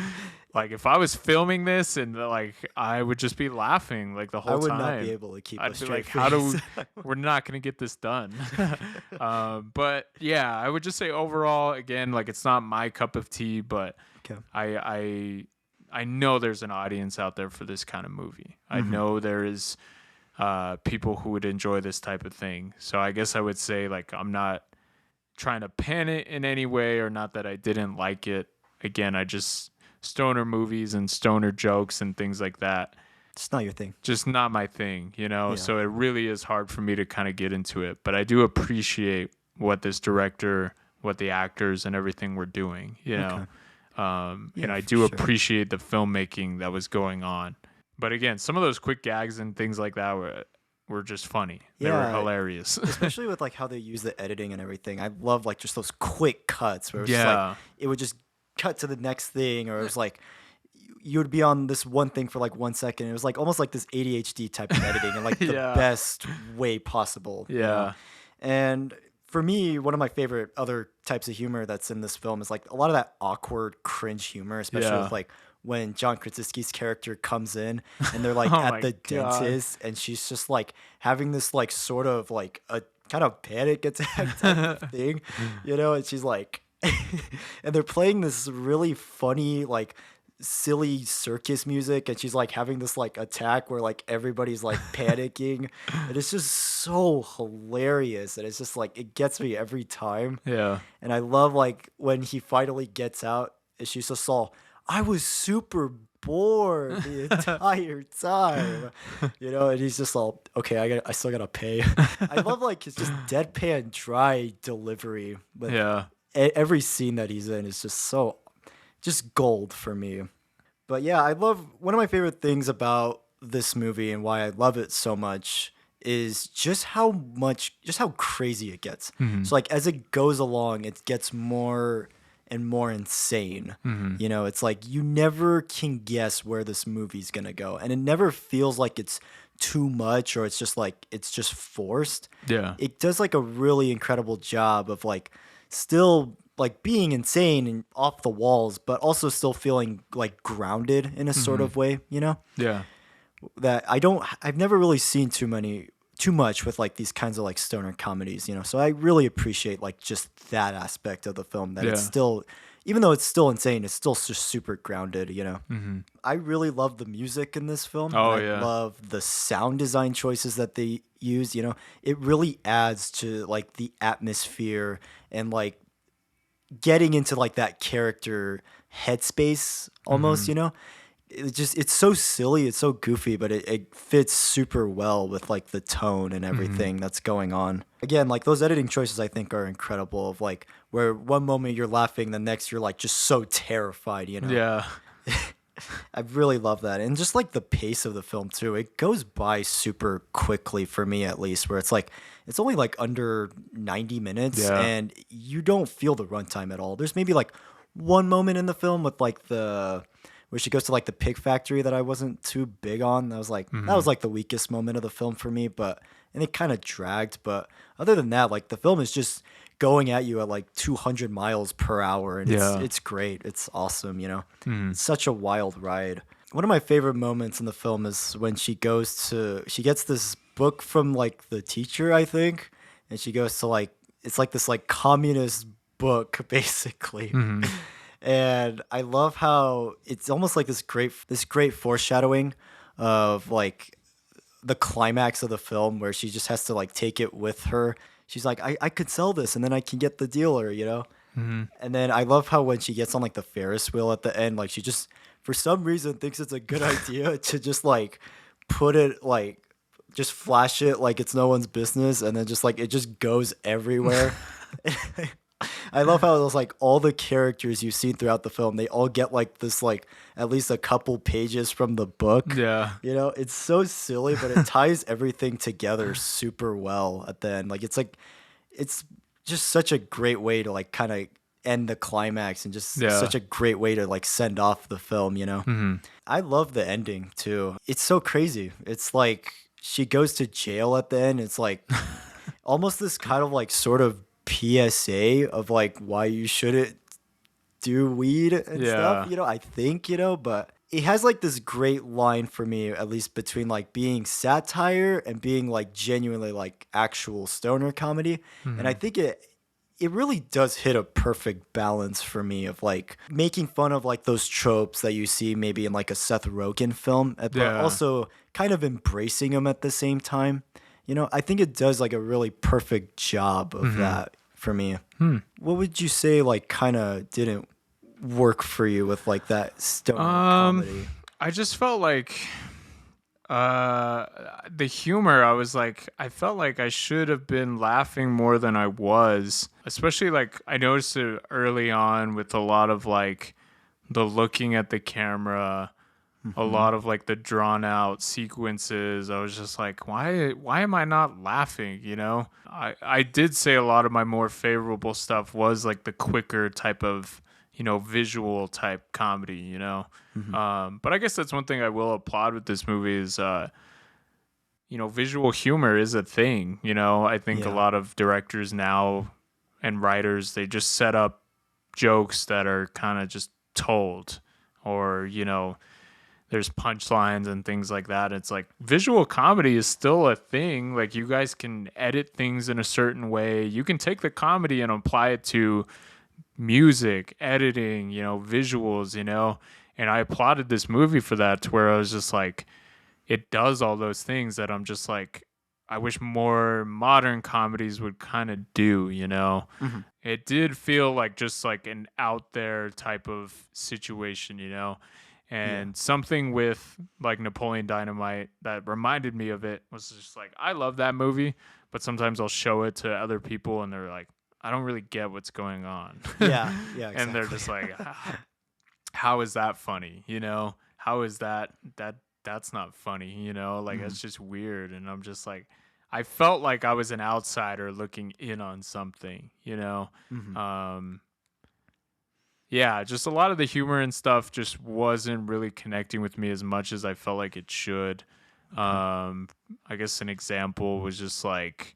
Like if I was filming this and like I would just be laughing like the whole time. I would not be able to keep a straight face. How do we're not going to get this done? But yeah, I would just say overall, again, like it's not my cup of tea, but I know there's an audience out there for this kind of movie. I know there is people who would enjoy this type of thing. So I guess I would say like I'm not trying to pan it in any way, or not that I didn't like it. Again, I just stoner movies and stoner jokes and things like that. It's not your thing. Just not my thing, Yeah. So it really is hard for me to kind of get into it. But I do appreciate what this director what the actors and everything were doing, you know. And I do sure. appreciate the filmmaking that was going on. But again, some of those quick gags and things like that were just funny. They were hilarious. Especially with like how they use the editing and everything. I love like just those quick cuts where it was just like it would just cut to the next thing, or it was like you would be on this one thing for like 1 second. It was like almost like this ADHD type of editing in like the best way possible. Yeah. You know? And for me, one of my favorite other types of humor that's in this film is like a lot of that awkward cringe humor, especially with like when John Krasinski's character comes in and they're like at the dentist and she's just like having this like sort of like a kind of panic attack type of thing, you know, and she's like, and they're playing this really funny, like silly circus music, and she's like having this like attack where like everybody's like panicking, and it's just so hilarious, and it's just like it gets me every time. And I love like when he finally gets out and she's just all, I was super bored the entire time, you know, and he's just all, okay, I still gotta pay. I love like his just deadpan dry delivery, but every scene that he's in is just gold for me. But yeah, I love, one of my favorite things about this movie and why I love it so much is just how crazy it gets. So like as it goes along, it gets more and more insane. You know, it's like you never can guess where this movie's gonna go, and it never feels like it's too much or it's just like it's just forced. It does like a really incredible job of like still like being insane and off the walls, but also still feeling like grounded in a sort of way, you know? That I've never really seen too much with like these kinds of like stoner comedies, you know? So I really appreciate like just that aspect of the film, that it's still, even though it's still insane, it's still just super grounded, you know? I really love the music in this film. I love the sound design choices that they use, you know? It really adds to like the atmosphere and like getting into like that character headspace almost, you know? It's so silly, it's so goofy, but it fits super well with like the tone and everything that's going on. Again, like those editing choices I think are incredible, of like where one moment you're laughing, the next you're like just so terrified, you know? I really love that. And just like the pace of the film too, it goes by super quickly for me at least, where it's like it's only like under 90 minutes and you don't feel the runtime at all. There's maybe like one moment in the film with like where she goes to like the pig factory that I wasn't too big on. That was like the weakest moment of the film for me, and it kind of dragged. But other than that, like the film is just going at you at like 200 miles per hour, and it's great. It's awesome, you know. It's such a wild ride. One of my favorite moments in the film is when she gets this book from like the teacher, I think, and she goes to like, it's like this like communist book basically. And I love how it's almost like this great foreshadowing of like the climax of the film, where she just has to like take it with her. She's like, I could sell this and then I can get the dealer, you know? And then I love how when she gets on like the Ferris wheel at the end, like she just, for some reason, thinks it's a good idea to just like put it like, just flash it like it's no one's business, and then just like it just goes everywhere. I love how it's like all the characters you've seen throughout the film, they all get like this like at least a couple pages from the book. You know, it's so silly, but it ties everything together super well at the end. Like it's just such a great way to like kind of end the climax, and just such a great way to like send off the film, you know? I love the ending too. It's so crazy. It's like she goes to jail at the end. It's like almost this kind of like sort of PSA of like why you shouldn't do weed and stuff, you know, I think, you know, but it has like this great line for me, at least between like being satire and being like genuinely like actual stoner comedy. And I think it really does hit a perfect balance for me of like making fun of like those tropes that you see maybe in like a Seth Rogen film, but also kind of embracing them at the same time. You know, I think it does like a really perfect job of that for me. What would you say like kind of didn't work for you with like that stoner comedy? I just felt like the humor, I felt like I should have been laughing more than I was. Especially like I noticed it early on with a lot of like the looking at the camera, a Mm-hmm. lot of like the drawn out sequences. I was just like, why am I not laughing, you know? I did say a lot of my more favorable stuff was like the quicker type of, you know, visual type comedy, you know. Mm-hmm. But I guess that's one thing I will applaud with this movie is you know, visual humor is a thing, you know. I think a Yeah. lot of directors now and writers, they just set up jokes that are kind of just told, or you know, there's punchlines and things like that. It's like visual comedy is still a thing. Like you guys can edit things in a certain way. You can take the comedy and apply it to music, editing, you know, visuals, you know. And I applauded this movie for that, to where I was just like, it does all those things that I'm just like, I wish more modern comedies would kind of do, you know. Mm-hmm. It did feel like just like an out there type of situation, you know. Yeah. And something with like Napoleon Dynamite that reminded me of it was just like, I love that movie, but sometimes I'll show it to other people and they're like, I don't really get what's going on. Yeah. Yeah. And they're Exactly. just like, how is that funny? You know, how is that's not funny, you know, like Mm-hmm. it's just weird. And I'm just like, I felt like I was an outsider looking in on something, you know. Mm-hmm. Um, yeah, just a lot of the humor and stuff just wasn't really connecting with me as much as I felt like it should. Okay. I guess an example was just like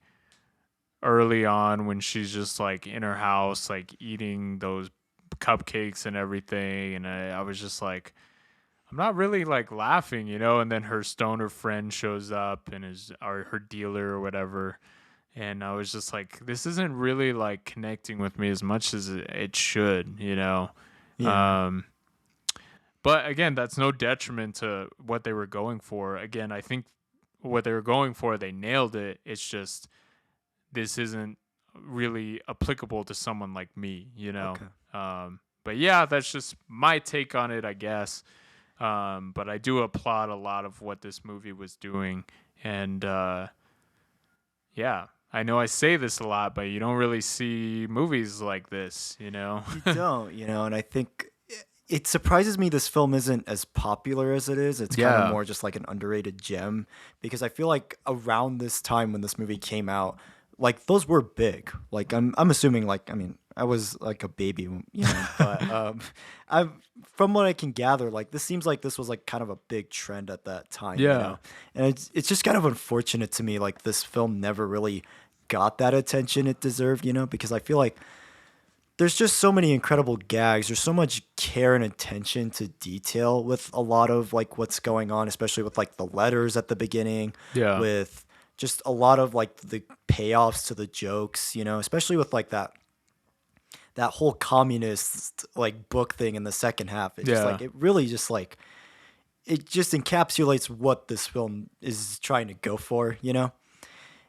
early on when she's just like in her house, like eating those cupcakes and everything. And I was just like, I'm not really like laughing, you know. And then her stoner friend shows up and is, or her dealer or whatever. And I was just like, this isn't really like connecting with me as much as it should, you know. Yeah. Um, but again, that's no detriment to what they were going for. Again, I think what they were going for, they nailed it. It's just this isn't really applicable to someone like me, you know. Okay. But yeah, that's just my take on it, I guess. But I do applaud a lot of what this movie was doing, and yeah, I know I say this a lot, but you don't really see movies like this, you know. You don't, and I think it surprises me this film isn't as popular as it is. It's kind of Yeah, more just like an underrated gem because I feel like around this time when this movie came out, like those were big. Like I'm assuming like I mean I was like a baby, but I from what I can gather, like this seems like this was like kind of a big trend at that time, yeah, and it's just kind of unfortunate to me like this film never really got that attention it deserved, because I feel like there's just so many incredible gags. There's so much care and attention to detail with a lot of like what's going on, especially with like the letters at the beginning, yeah, with just a lot of like the payoffs to the jokes, especially with like that whole communist like book thing in the second half. It just yeah. like it really just like it just encapsulates what this film is trying to go for.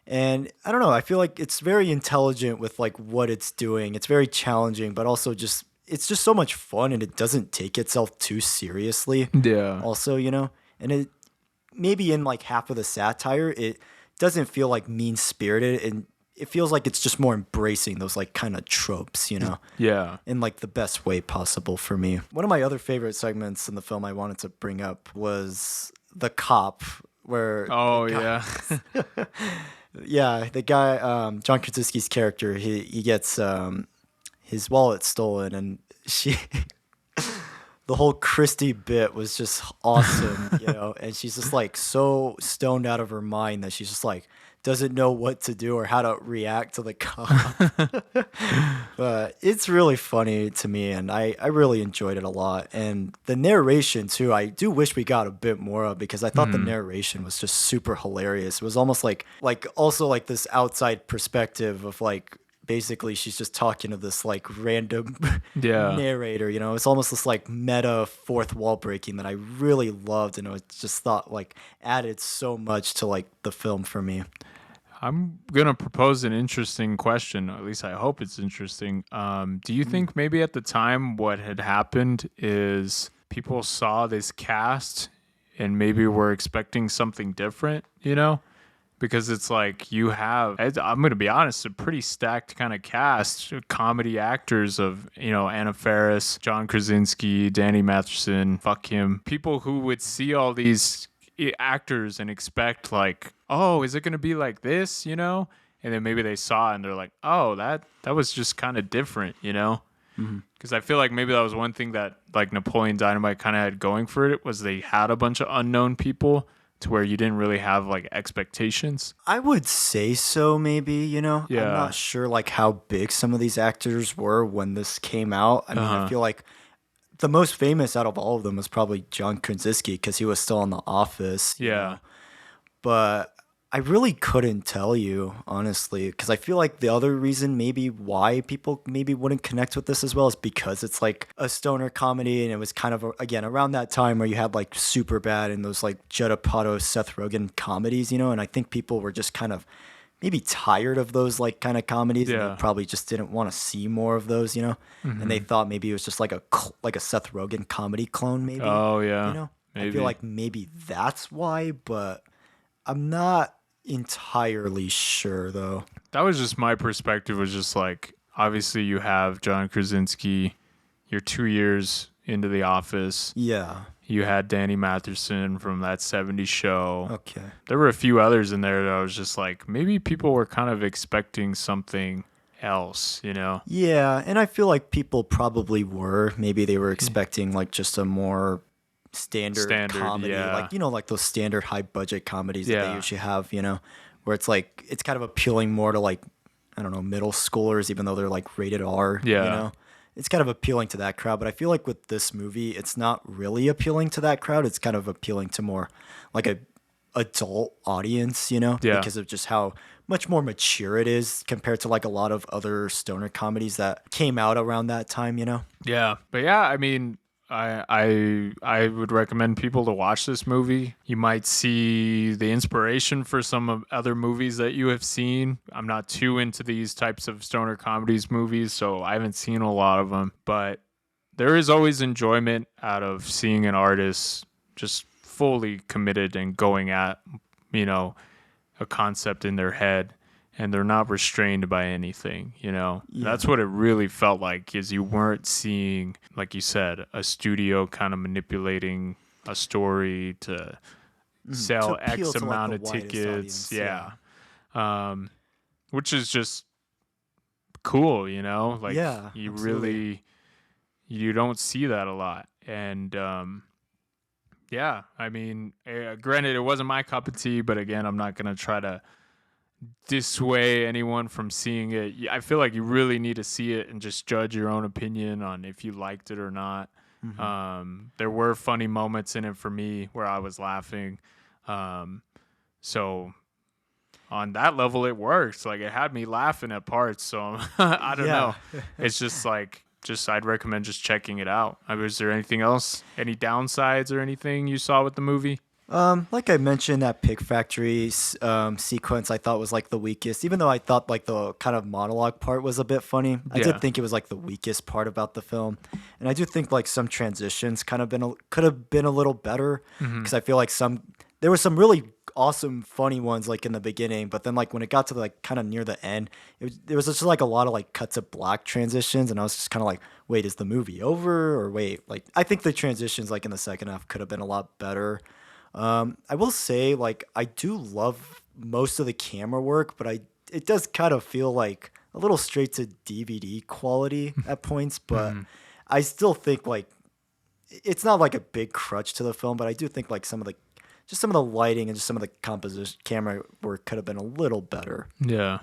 And I don't know, I feel like it's very intelligent with like what it's doing. It's very challenging, but also just it's just so much fun and it doesn't take itself too seriously. Yeah. Also, and it maybe in like half of the satire, it doesn't feel like mean-spirited and it feels like it's just more embracing those like kind of tropes, Yeah. in like the best way possible for me. One of my other favorite segments in the film I wanted to bring up was the cop where Oh, the yeah. yeah, the guy, John Krasinski's character, he gets his wallet stolen, and she, the whole Christie bit was just awesome, and she's just like so stoned out of her mind that she's just like doesn't know what to do or how to react to the cop. But it's really funny to me, and I really enjoyed it a lot. And the narration too, I do wish we got a bit more of because I thought the Mhm. narration was just super hilarious. It was almost like also like this outside perspective of like basically she's just talking to this like random Yeah. narrator. It's almost this like meta fourth wall breaking that I really loved, and I just thought like added so much to like the film for me. I'm gonna propose an interesting question. At least I hope it's interesting. Do you think maybe at the time what had happened is people saw this cast and maybe were expecting something different? You know, because it's like you have, I'm going to be honest, a pretty stacked kind of cast, comedy actors of, Anna Faris, John Krasinski, Danny Matheson, fuck him. People who would see all these actors and expect like, oh, is it going to be like this, And then maybe they saw it and they're like, oh, that was just kind of different, Because I feel like maybe that was one thing that like Napoleon Dynamite kind of had going for it, was they had a bunch of unknown people to where you didn't really have like expectations. I would say so, maybe, Yeah. I'm not sure like how big some of these actors were when this came out. I mean, I feel like the most famous out of all of them was probably John Krasinski because he was still in The Office. Yeah. But I really couldn't tell you, honestly, because I feel like the other reason maybe why people maybe wouldn't connect with this as well is because it's like a stoner comedy, and it was kind of, again, around that time where you had like Superbad and those like Judd Apatow, Seth Rogen comedies, and I think people were just kind of maybe tired of those like kind of comedies, and they probably just didn't want to see more of those, and they thought maybe it was just like a Seth Rogen comedy clone, maybe. Oh, yeah. Maybe. I feel like maybe that's why, but I'm not entirely sure though. That was just my perspective, was just like, obviously you have John Krasinski, you're 2 years into The Office. Yeah. You had Danny Matheson from that 70s show. Okay. There were a few others in there that I was just like, maybe people were kind of expecting something else, Yeah, and I feel like people probably were. Maybe they were expecting like just a more standard comedy, yeah. like like those standard high budget comedies that they usually have, where it's like it's kind of appealing more to like, I don't know, middle schoolers, even though they're like rated R. It's kind of appealing to that crowd. But I feel like with this movie, it's not really appealing to that crowd. It's kind of appealing to more like a adult audience, because of just how much more mature it is compared to like a lot of other stoner comedies that came out around that time, Yeah, but yeah, I mean, I would recommend people to watch this movie. You might see the inspiration for some of other movies that you have seen. I'm not too into these types of stoner comedies movies, so I haven't seen a lot of them. But there is always enjoyment out of seeing an artist just fully committed and going at, a concept in their head. And they're not restrained by anything, Yeah. That's what it really felt like, is you weren't seeing, like you said, a studio kind of manipulating a story to sell X amount of tickets. Audience, Which is just cool, Like, you absolutely. really, you don't see that a lot. And, yeah, I mean, granted, it wasn't my cup of tea, but again, I'm not going to try to dissuade anyone from seeing it. I feel like you really need to see it and just judge your own opinion on if you liked it or not. There were funny moments in it for me where I was laughing. So on that level, it works. Like, it had me laughing at parts. So I don't know. It's just like, I'd recommend just checking it out. Was there anything else? Any downsides or anything you saw with the movie? Like I mentioned, that pig factory sequence I thought was like the weakest, even though I thought like the kind of monologue part was a bit funny. I did think it was like the weakest part about the film. And I do think like some transitions could have been a little better, because I feel like there were some really awesome funny ones like in the beginning, but then like when it got to like kind of near the end, there was just like a lot of like cut to black transitions, and I was just kind of like, wait, is the movie over? Or wait, like I think the transitions like in the second half could have been a lot better. I will say, like, I do love most of the camera work, but it does kind of feel like a little straight to DVD quality at points. But I still think like it's not like a big crutch to the film, but I do think like some of the lighting and just some of the composition camera work could have been a little better. Yeah.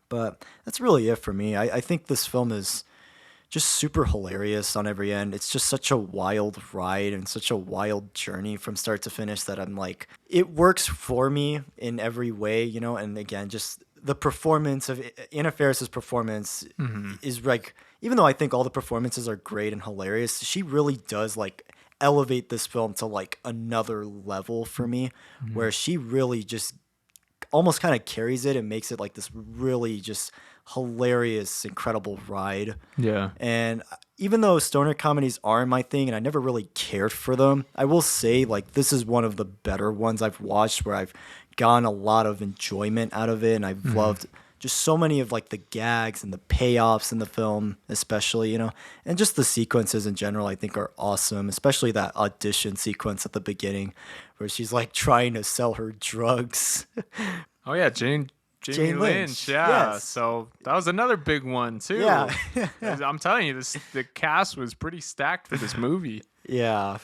But that's really it for me. I think this film is just super hilarious on every end. It's just such a wild ride and such a wild journey from start to finish that I'm like, it works for me in every way, and again, just the performance of Anna Faris's performance is like, even though I think all the performances are great and hilarious, she really does like elevate this film to like another level for me, where she really just almost kind of carries it and makes it like this really just hilarious, incredible ride. Yeah. And even though stoner comedies aren't my thing and I never really cared for them, I will say like this is one of the better ones I've watched where I've gotten a lot of enjoyment out of it, and I've loved just so many of like the gags and the payoffs in the film, especially, and just the sequences in general I think are awesome, especially that audition sequence at the beginning where she's like trying to sell her drugs. Oh yeah, Jamie Lynch. Yeah. Yes. So that was another big one too. Yeah. I'm telling you, the cast was pretty stacked for this movie. Yeah.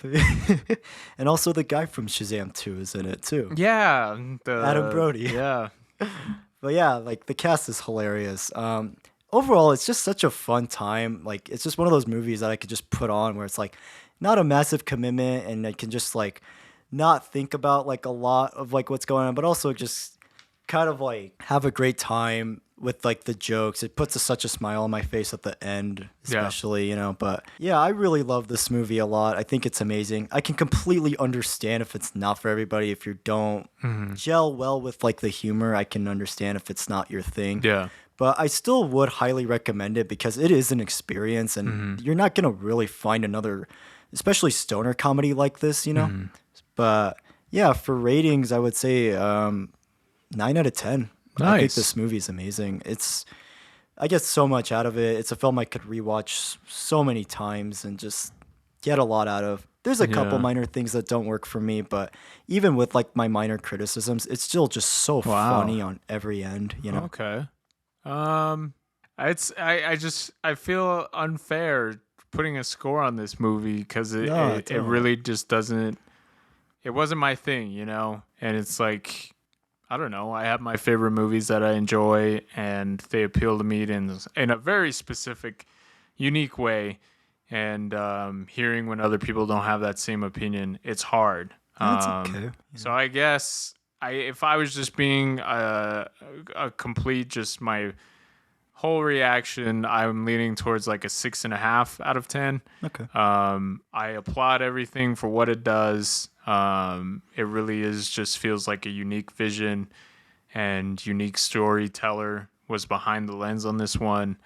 And also the guy from Shazam 2 is in it too. Yeah. Adam Brody. Yeah. But yeah, like the cast is hilarious. Overall, it's just such a fun time. Like it's just one of those movies that I could just put on where it's like not a massive commitment and I can just like not think about like a lot of like what's going on, but also just kind of like have a great time with like the jokes. It puts such a smile on my face at the end, especially, But yeah, I really love this movie a lot. I think it's amazing. I can completely understand if it's not for everybody. If you don't gel well with like the humor, I can understand if it's not your thing. Yeah. But I still would highly recommend it because it is an experience, and you're not going to really find another, especially stoner comedy like this, But yeah, for ratings, I would say 9 out of 10. Nice. I think this movie is amazing. I get so much out of it. It's a film I could rewatch so many times and just get a lot out of. There's a couple minor things that don't work for me, but even with like my minor criticisms, it's still just so funny on every end, Okay. I feel unfair putting a score on this movie because it really just doesn't. It wasn't my thing, and it's like, I don't know. I have my favorite movies that I enjoy, and they appeal to me in a very specific, unique way. And hearing when other people don't have that same opinion, it's hard. That's okay. So I guess if I was just being a complete, just my whole reaction, I'm leaning towards like a 6.5 out of 10. Okay. I applaud everything for what it does. It really just feels like a unique vision and unique storyteller was behind the lens on this one.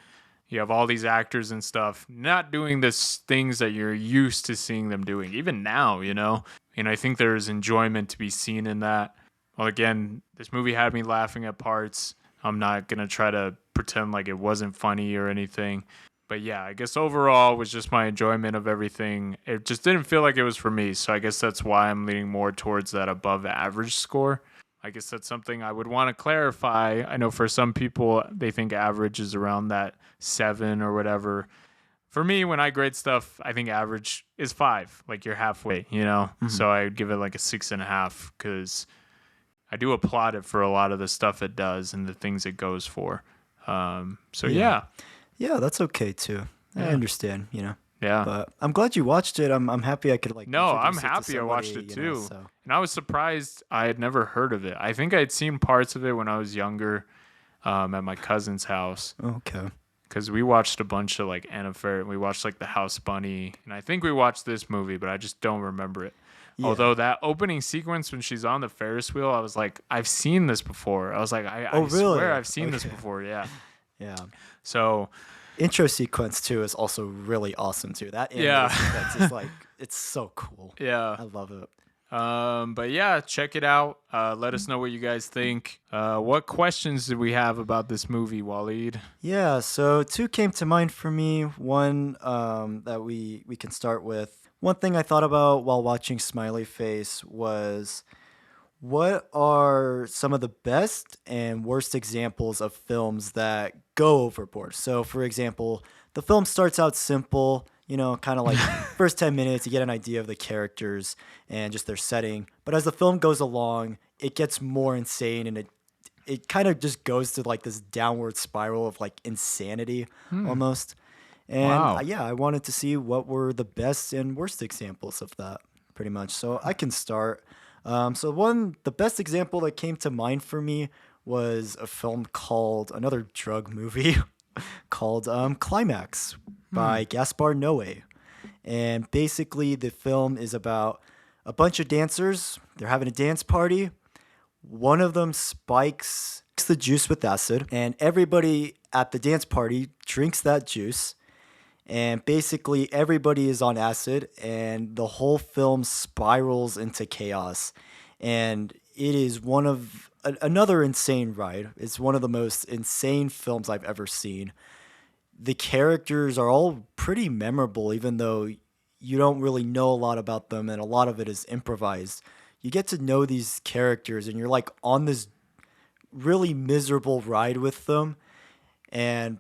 You have all these actors and stuff not doing this things that you're used to seeing them doing, even now, And I think there's enjoyment to be seen in that. Well, again, this movie had me laughing at parts. I'm not going to try to pretend like it wasn't funny or anything. But yeah, I guess overall was just my enjoyment of everything. It just didn't feel like it was for me. So I guess that's why I'm leaning more towards that above average score. I guess that's something I would want to clarify. I know for some people, they think average is around that 7 or whatever. For me, when I grade stuff, I think average is 5. Like you're halfway, So I would give it like a 6.5 because I do applaud it for a lot of the stuff it does and the things it goes for. Yeah. Yeah, that's okay too. I understand, Yeah. But I'm glad you watched it. I'm happy I could like. No, I'm introduce it to happy I watched somebody, it too. so. And I was surprised I had never heard of it. I think I'd seen parts of it when I was younger at my cousin's house. Okay. Because we watched a bunch of like Anna Fair. We watched like The House Bunny. And I think we watched this movie, but I just don't remember it. Yeah. Although that opening sequence when she's on the Ferris wheel, I was like, I've seen this before. I was like, I really? swear I've seen this before. Yeah. Yeah. So intro sequence too is also really awesome too. That intro sequence is like, it's so cool. Yeah. I love it. But yeah, check it out. Let us know what you guys think. What questions did we have about this movie, Wallied? Yeah, so 2 came to mind for me. One that we can start with. One thing I thought about while watching Smiley Face was, what are some of the best and worst examples of films that go overboard? So, for example, the film starts out simple, kind of like first 10 minutes, you get an idea of the characters and just their setting. But as the film goes along, it gets more insane, and it kind of just goes to like this downward spiral of like insanity almost. And I wanted to see what were the best and worst examples of that, pretty much. So I can start. The best example that came to mind for me was a film called, another drug movie called Climax by Gaspar Noé. And basically the film is about a bunch of dancers. They're having a dance party. One of them spikes the juice with acid, and everybody at the dance party drinks that juice. And basically, everybody is on acid, and the whole film spirals into chaos. And it is another insane ride. It's one of the most insane films I've ever seen. The characters are all pretty memorable, even though you don't really know a lot about them, and a lot of it is improvised. You get to know these characters, and you're like on this really miserable ride with them. And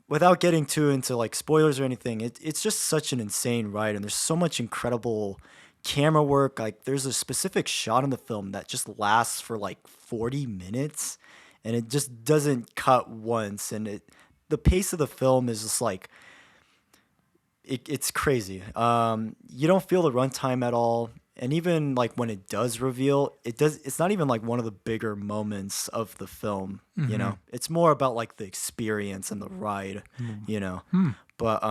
without getting too into like spoilers or anything, it's just such an insane ride, and there's so much incredible camera work. Like there's a specific shot in the film that just lasts for like 40 minutes, and it just doesn't cut once. And the pace of the film is just like it's crazy. You don't feel the runtime at all. And even like when it does reveal, it's not even like one of the bigger moments of the film, you know. It's more about like the experience and the ride, you know. But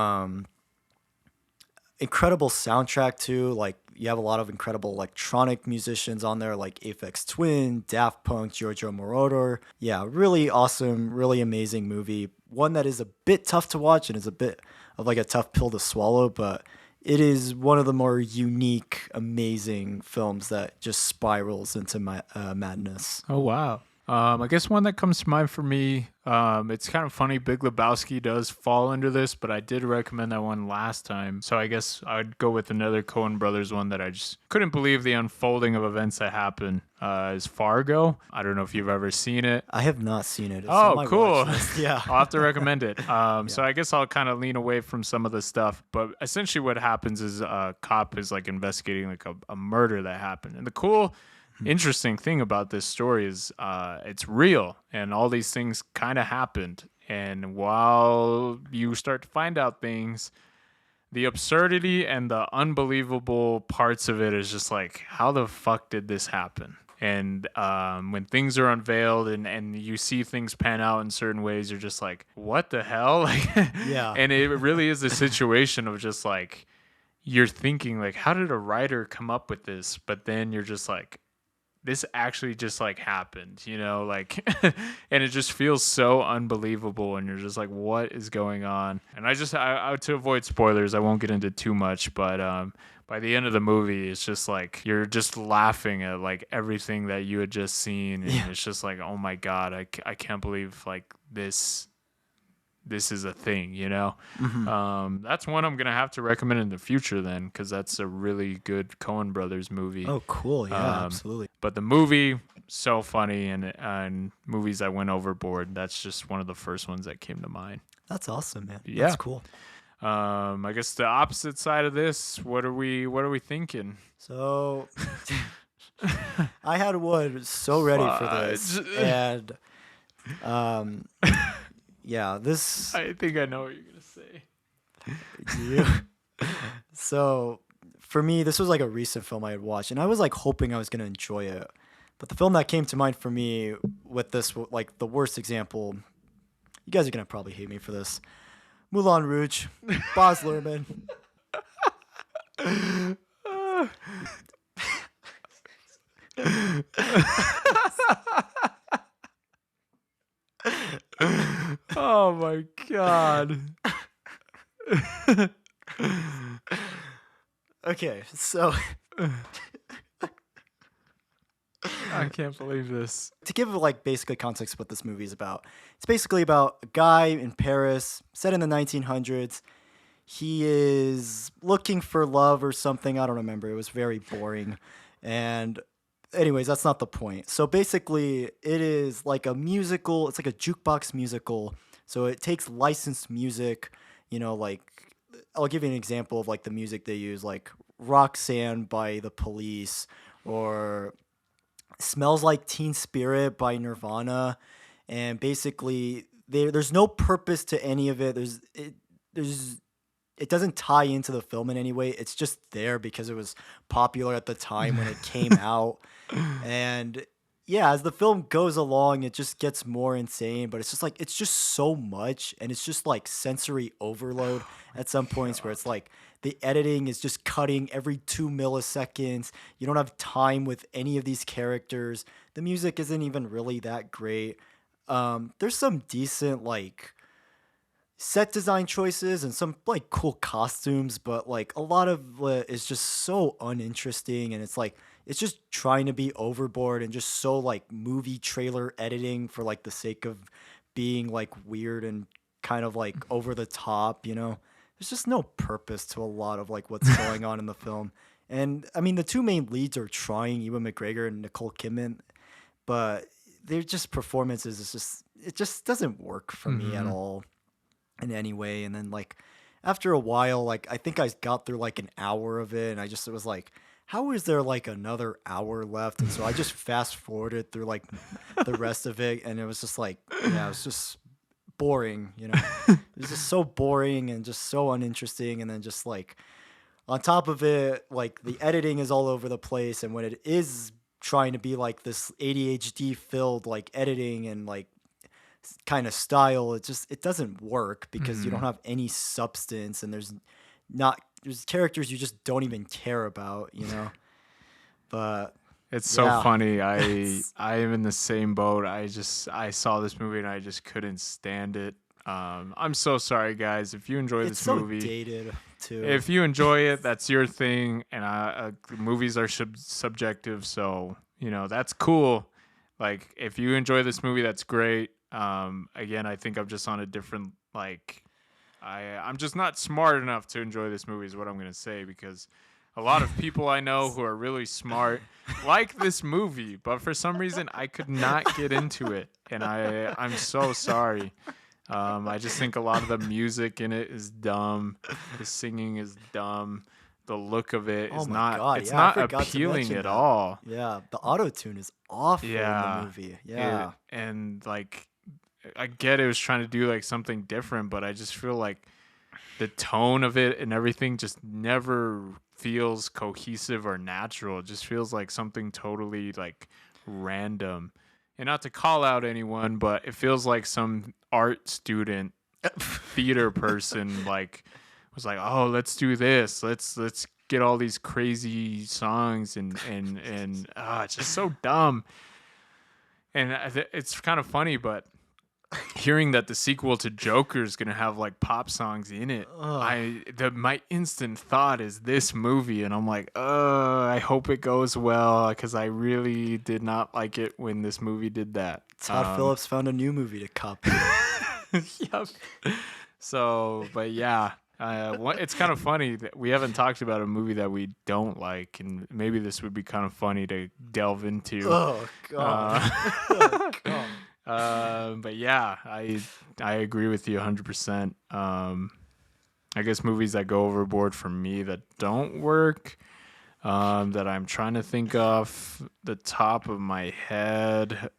incredible soundtrack too. Like you have a lot of incredible electronic musicians on there, like Aphex Twin, Daft Punk, Giorgio Moroder. Yeah, really awesome, really amazing movie. One that is a bit tough to watch and is a bit of like a tough pill to swallow, but it is one of the more unique, amazing films that just spirals into madness. Oh, wow. I guess one that comes to mind for me, it's kind of funny. Big Lebowski does fall under this, but I did recommend that one last time. So I guess I'd go with another Coen Brothers one that I just couldn't believe the unfolding of events that happened. Is Fargo. I don't know if you've ever seen it. I have not seen it. It's on my cool. watch list. Yeah. I'll have to recommend it. So I guess I'll kind of lean away from some of the stuff. But essentially what happens is a cop is like investigating like a murder that happened. And the cool interesting thing about this story is it's real, and all these things kind of happened. And while you start to find out things, the absurdity and the unbelievable parts of it is just like, how the fuck did this happen? And when things are unveiled and you see things pan out in certain ways, you're just like, what the hell? Like, yeah. And it really is a situation of just like, you're thinking like, how did a writer come up with this? But then you're just like, this actually just like happened, you know, like, and it just feels so unbelievable. And you're just like, what is going on? And I to avoid spoilers, I won't get into too much, but by the end of the movie, it's just like, you're just laughing at like everything that you had just seen. And it's just like, oh my God, I can't believe like this is a thing, you know? That's one I'm going to have to recommend in the future then, because that's a really good Coen Brothers movie. Oh, cool. Yeah, absolutely. But the movie, so funny, and movies that went overboard, that's just one of the first ones that came to mind. That's awesome, man. Yeah. That's cool. I guess the opposite side of this, what are we thinking? So I had one so ready for this. And yeah, this... I think I know what you're going to say. Yeah. So, for me, this was like a recent film I had watched, and I was like hoping I was going to enjoy it. But the film that came to mind for me with this, like the worst example, you guys are going to probably hate me for this. Moulin Rouge, Baz Luhrmann. Oh my God. Okay, so I can't believe this. To give like basically context what this movie is about, it's basically about a guy in Paris, set in the 1900s. He is looking for love or something. I don't remember. It was very boring. And anyways, that's not the point. So basically, it is like a musical. It's like a jukebox musical. So it takes licensed music, you know, like I'll give you an example of like the music they use, like Roxanne by The Police, or Smells Like Teen Spirit by Nirvana. And basically, there's no purpose to any of it. It doesn't tie into the film in any way. It's just there because it was popular at the time when it came out. And yeah, as the film goes along, it just gets more insane, but it's just so much, and it's just like sensory overload at some points where it's like the editing is just cutting every 2 milliseconds. You don't have time with any of these characters. The music isn't even really that great. There's some decent like set design choices and some like cool costumes, but like a lot of it is just so uninteresting, and it's like it's just trying to be overboard and just so like movie trailer editing for like the sake of being like weird and kind of like over the top, you know. There's just no purpose to a lot of like what's going on in the film. And I mean the two main leads are trying, Ewan McGregor and Nicole Kidman, but they're just performances is just it just doesn't work for me at all in any way. And then like after a while, like I think I got through like an hour of it, and I just was like, how is there like another hour left? And so I just fast forwarded through like the rest of it, and it was just like, yeah, it was just boring, you know. It was just so boring and just so uninteresting. And then just like on top of it, like the editing is all over the place, and when it is trying to be like this ADHD filled like editing and like kind of style, it doesn't work because you don't have any substance, and there's characters you just don't even care about, you know. But it's so funny. I am in the same boat. I saw this movie and I just couldn't stand it. I'm so sorry, guys. If you enjoy this movie, it's so dated too. If you enjoy it, that's your thing, and movies are subjective, so you know that's cool. Like if you enjoy this movie, that's great. Again, I think I'm just on a different like. I'm just not smart enough to enjoy this movie is what I'm gonna say, because a lot of people I know who are really smart like this movie, but for some reason I could not get into it, and I'm so sorry. I just think a lot of the music in it is dumb. The singing is dumb. The look of it is not appealing at all. Yeah, the auto-tune is awful in the movie. Yeah. And like I get it was trying to do like something different, but I just feel like the tone of it and everything just never feels cohesive or natural. It just feels like something totally like random. And not to call out anyone, but it feels like some art student theater person like was like, "Oh, let's do this. Let's get all these crazy songs and it's just so dumb." And it's kind of funny, but hearing that the sequel to Joker is gonna have like pop songs in it, my instant thought is this movie, and I'm like, I hope it goes well, because I really did not like it when this movie did that. Todd Phillips found a new movie to copy. Yep. So, but yeah, it's kind of funny that we haven't talked about a movie that we don't like, and maybe this would be kind of funny to delve into. Oh God. Oh, God. But yeah, I agree with you 100%. I guess movies that go overboard for me that don't work, that I'm trying to think of the top of my head.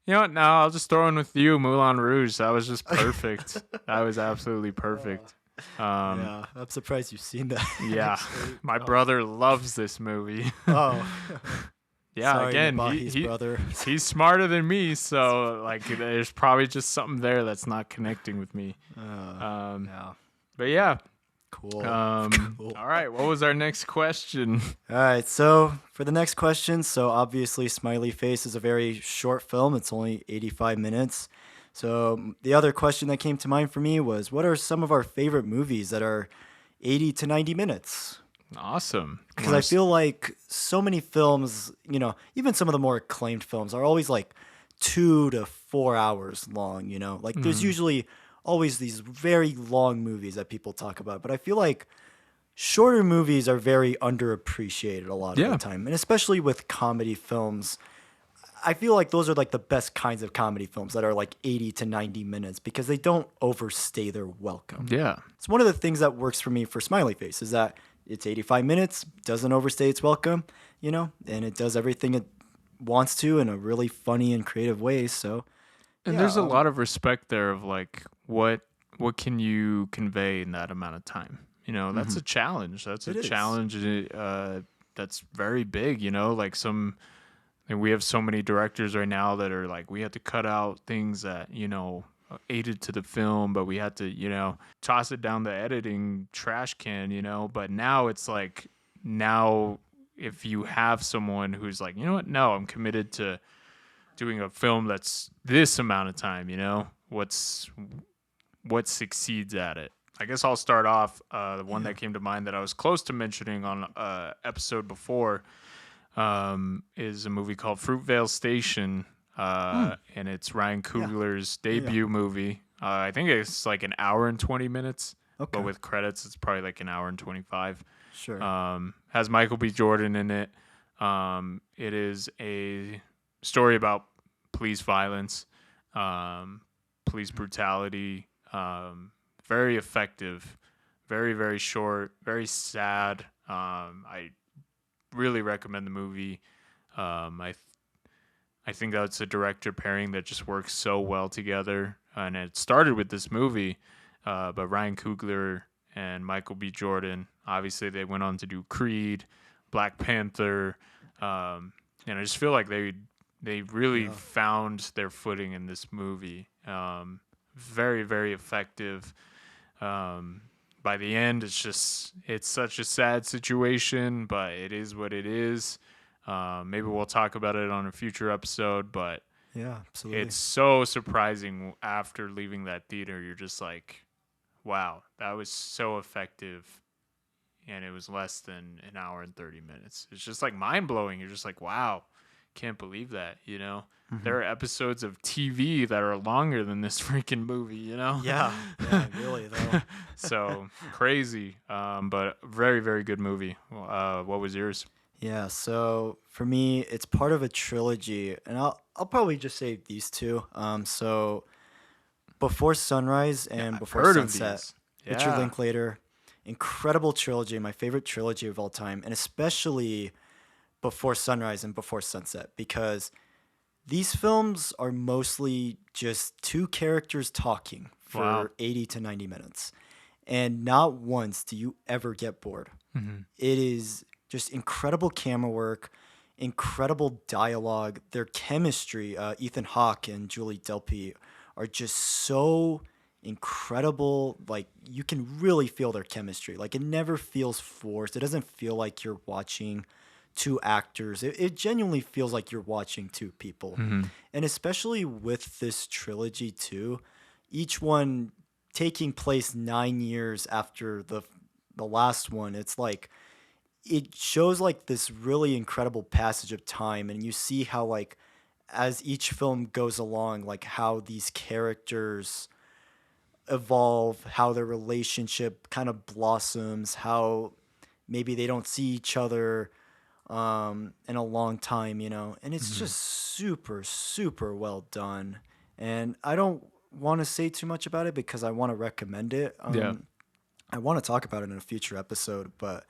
You know what? No, I'll just throw in with you, Moulin Rouge. That was just perfect. That was absolutely perfect. Yeah, I'm surprised you've seen that. Yeah, my brother loves this movie. Oh. Yeah, Sorry, again, brother. He's smarter than me, so like there's probably just something there that's not connecting with me. Yeah. But yeah. Cool. Cool. Cool. All right, what was our next question? All right, so for the next question, so obviously Smiley Face is a very short film. It's only 85 minutes. So the other question that came to mind for me was, what are some of our favorite movies that are 80 to 90 minutes? Awesome. Because I feel like so many films, you know, even some of the more acclaimed films are always like 2 to 4 hours long, you know? Like there's usually always these very long movies that people talk about. But I feel like shorter movies are very underappreciated a lot of the time. And especially with comedy films, I feel like those are like the best kinds of comedy films that are like 80 to 90 minutes because they don't overstay their welcome. Yeah. It's one of the things that works for me for Smiley Face is that it's 85 minutes, doesn't overstay its welcome, you know, and it does everything it wants to in a really funny and creative way. So, and there's a lot of respect there of like what can you convey in that amount of time? You know, that's a challenge. That's a challenge that's very big, you know, like and we have so many directors right now that are like, we have to cut out things that, you know, aided to the film, but we had to, toss it down the editing trash can, But now it's like, now if you have someone who's like, you know what, no, I'm committed to doing a film that's this amount of time, what succeeds at it. I guess I'll start off. The one that came to mind that I was close to mentioning on episode before is a movie called Fruitvale Station, and it's Ryan Coogler's debut movie. I think it's like an hour and 20 minutes, but with credits, it's probably like an hour and 25. Sure. Has Michael B. Jordan in it. It is a story about police violence, police brutality. Very effective, very, very short, very sad. I really recommend the movie. I think that's a director pairing that just works so well together. And it started with this movie, but Ryan Coogler and Michael B. Jordan, obviously they went on to do Creed, Black Panther, and I just feel like they really found their footing in this movie. Very, very effective. By the end, it's such a sad situation, but it is what it is. Maybe we'll talk about it on a future episode, but yeah, absolutely. It's so surprising after leaving that theater. You're just like, wow, that was so effective. And it was less than an hour and 30 minutes. It's just like mind blowing. You're just like, wow, can't believe that, There are episodes of TV that are longer than this freaking movie, Yeah, really though. So crazy, but very, very good movie. What was yours? Yeah, so for me, it's part of a trilogy, and I'll probably just say these two. So Before Sunrise and Before Sunset. Richard Linklater, incredible trilogy, my favorite trilogy of all time, and especially Before Sunrise and Before Sunset, because these films are mostly just two characters talking for 80 to 90 minutes. And not once do you ever get bored. Mm-hmm. It is just incredible camera work, incredible dialogue. Their chemistry, Ethan Hawke and Julie Delpy, are just so incredible. Like, you can really feel their chemistry. Like, it never feels forced. It doesn't feel like you're watching two actors. It genuinely feels like you're watching two people. Mm-hmm. And especially with this trilogy too, each one taking place 9 years after the last one, it's like it shows like this really incredible passage of time, and you see how like as each film goes along, like how these characters evolve, how their relationship kind of blossoms, how maybe they don't see each other in a long time, and it's just super, super well done. And I don't want to say too much about it because I want to recommend it. I want to talk about it in a future episode, but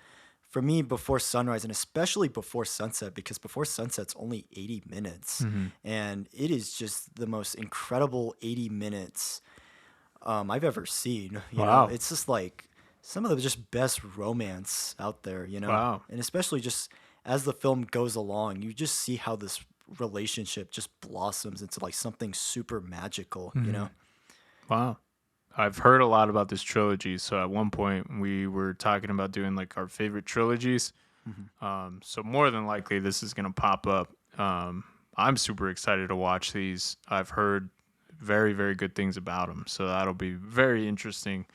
for me, Before Sunrise and especially Before Sunset, because Before Sunset's only 80 minutes, and it is just the most incredible 80 minutes I've ever seen. You know, it's just like some of the just best romance out there, and especially just as the film goes along, you just see how this relationship just blossoms into like something super magical, Wow. I've heard a lot about this trilogy. So at one point we were talking about doing like our favorite trilogies. So more than likely this is going to pop up. I'm super excited to watch these. I've heard very, very good things about them. So that'll be very interesting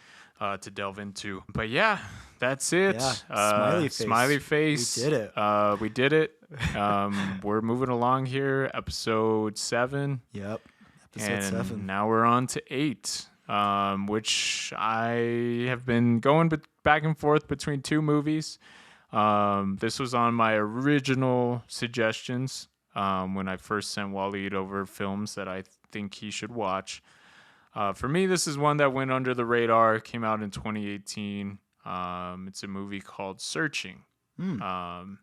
to delve into. But yeah, that's it. Yeah, Smiley face. We did it. We did it. We're moving along here. Episode 7. Yep. Episode 7. Now we're on to 8. Which I have been going back and forth between two movies. This was on my original suggestions when I first sent Wallied over films that I think he should watch. For me, this is one that went under the radar. Came out in 2018. It's a movie called Searching.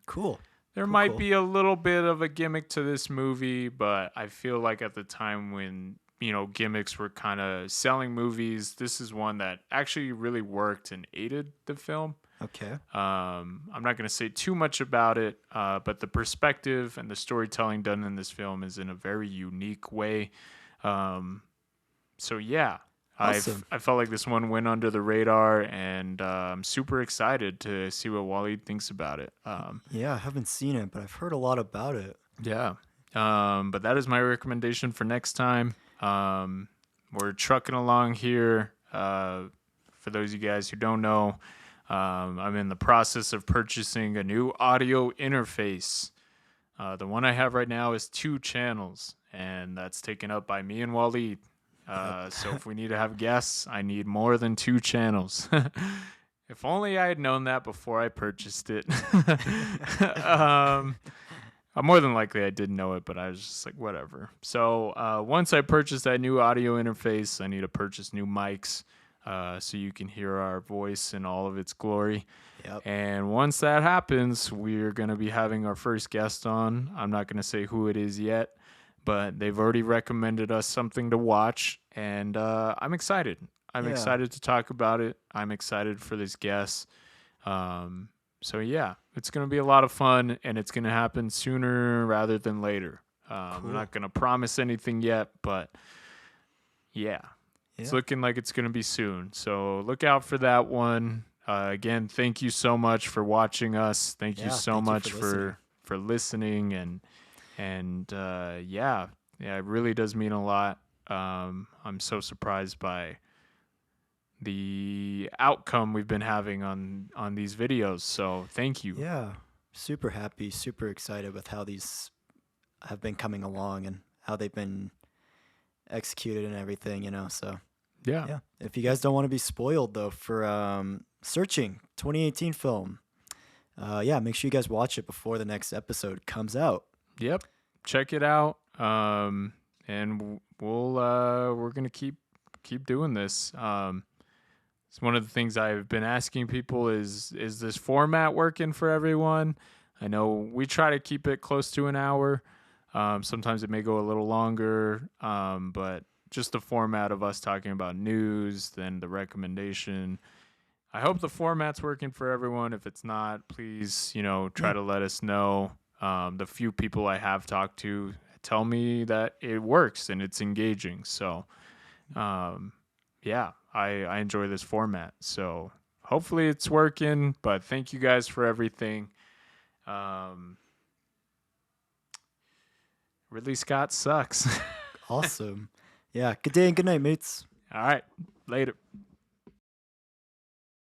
Cool. There might be a little bit of a gimmick to this movie, but I feel like at the time when gimmicks were kind of selling movies, this is one that actually really worked and aided the film. Okay. I'm not going to say too much about it, but the perspective and the storytelling done in this film is in a very unique way. So yeah, Awesome. I felt like this one went under the radar, and I'm super excited to see what Wallied thinks about it. Yeah, I haven't seen it, but I've heard a lot about it. Yeah. But that is my recommendation for next time. We're trucking along here. For those of you guys who don't know, I'm in the process of purchasing a new audio interface. The one I have right now is 2 channels, and that's taken up by me and Walid. So if we need to have guests, I need more than 2 channels. If only I had known that before I purchased it. More than likely I did know it, but I was just like, whatever. So once I purchase that new audio interface, I need to purchase new mics so you can hear our voice in all of its glory. Yep. And once that happens, we're going to be having our first guest on. I'm not going to say who it is yet, but they've already recommended us something to watch, and I'm excited. I'm excited to talk about it. I'm excited for this guest. So yeah, it's going to be a lot of fun, and it's going to happen sooner rather than later. Cool. I'm not going to promise anything yet, but yeah, it's looking like it's going to be soon. So look out for that one. Again, thank you so much for watching us. Thank you so much for listening, and yeah, it really does mean a lot. I'm so surprised by the outcome we've been having on these videos. So thank you. Yeah, super happy, super excited with how these have been coming along and how they've been executed and everything, you know. So yeah. If you guys don't want to be spoiled though for searching 2018 film, make sure you guys watch it before the next episode comes out. Yep, check it out. And we're gonna keep doing this. It's one of the things I've been asking people is this format working for everyone? I know we try to keep it close to an hour. Sometimes it may go a little longer, but just the format of us talking about news, then the recommendation. I hope the format's working for everyone. If it's not, please, try to let us know. The few people I have talked to tell me that it works and it's engaging. So, I enjoy this format. So hopefully it's working, but thank you guys for everything. Ridley Scott sucks. Awesome. Yeah. Good day and good night, mates. All right. Later.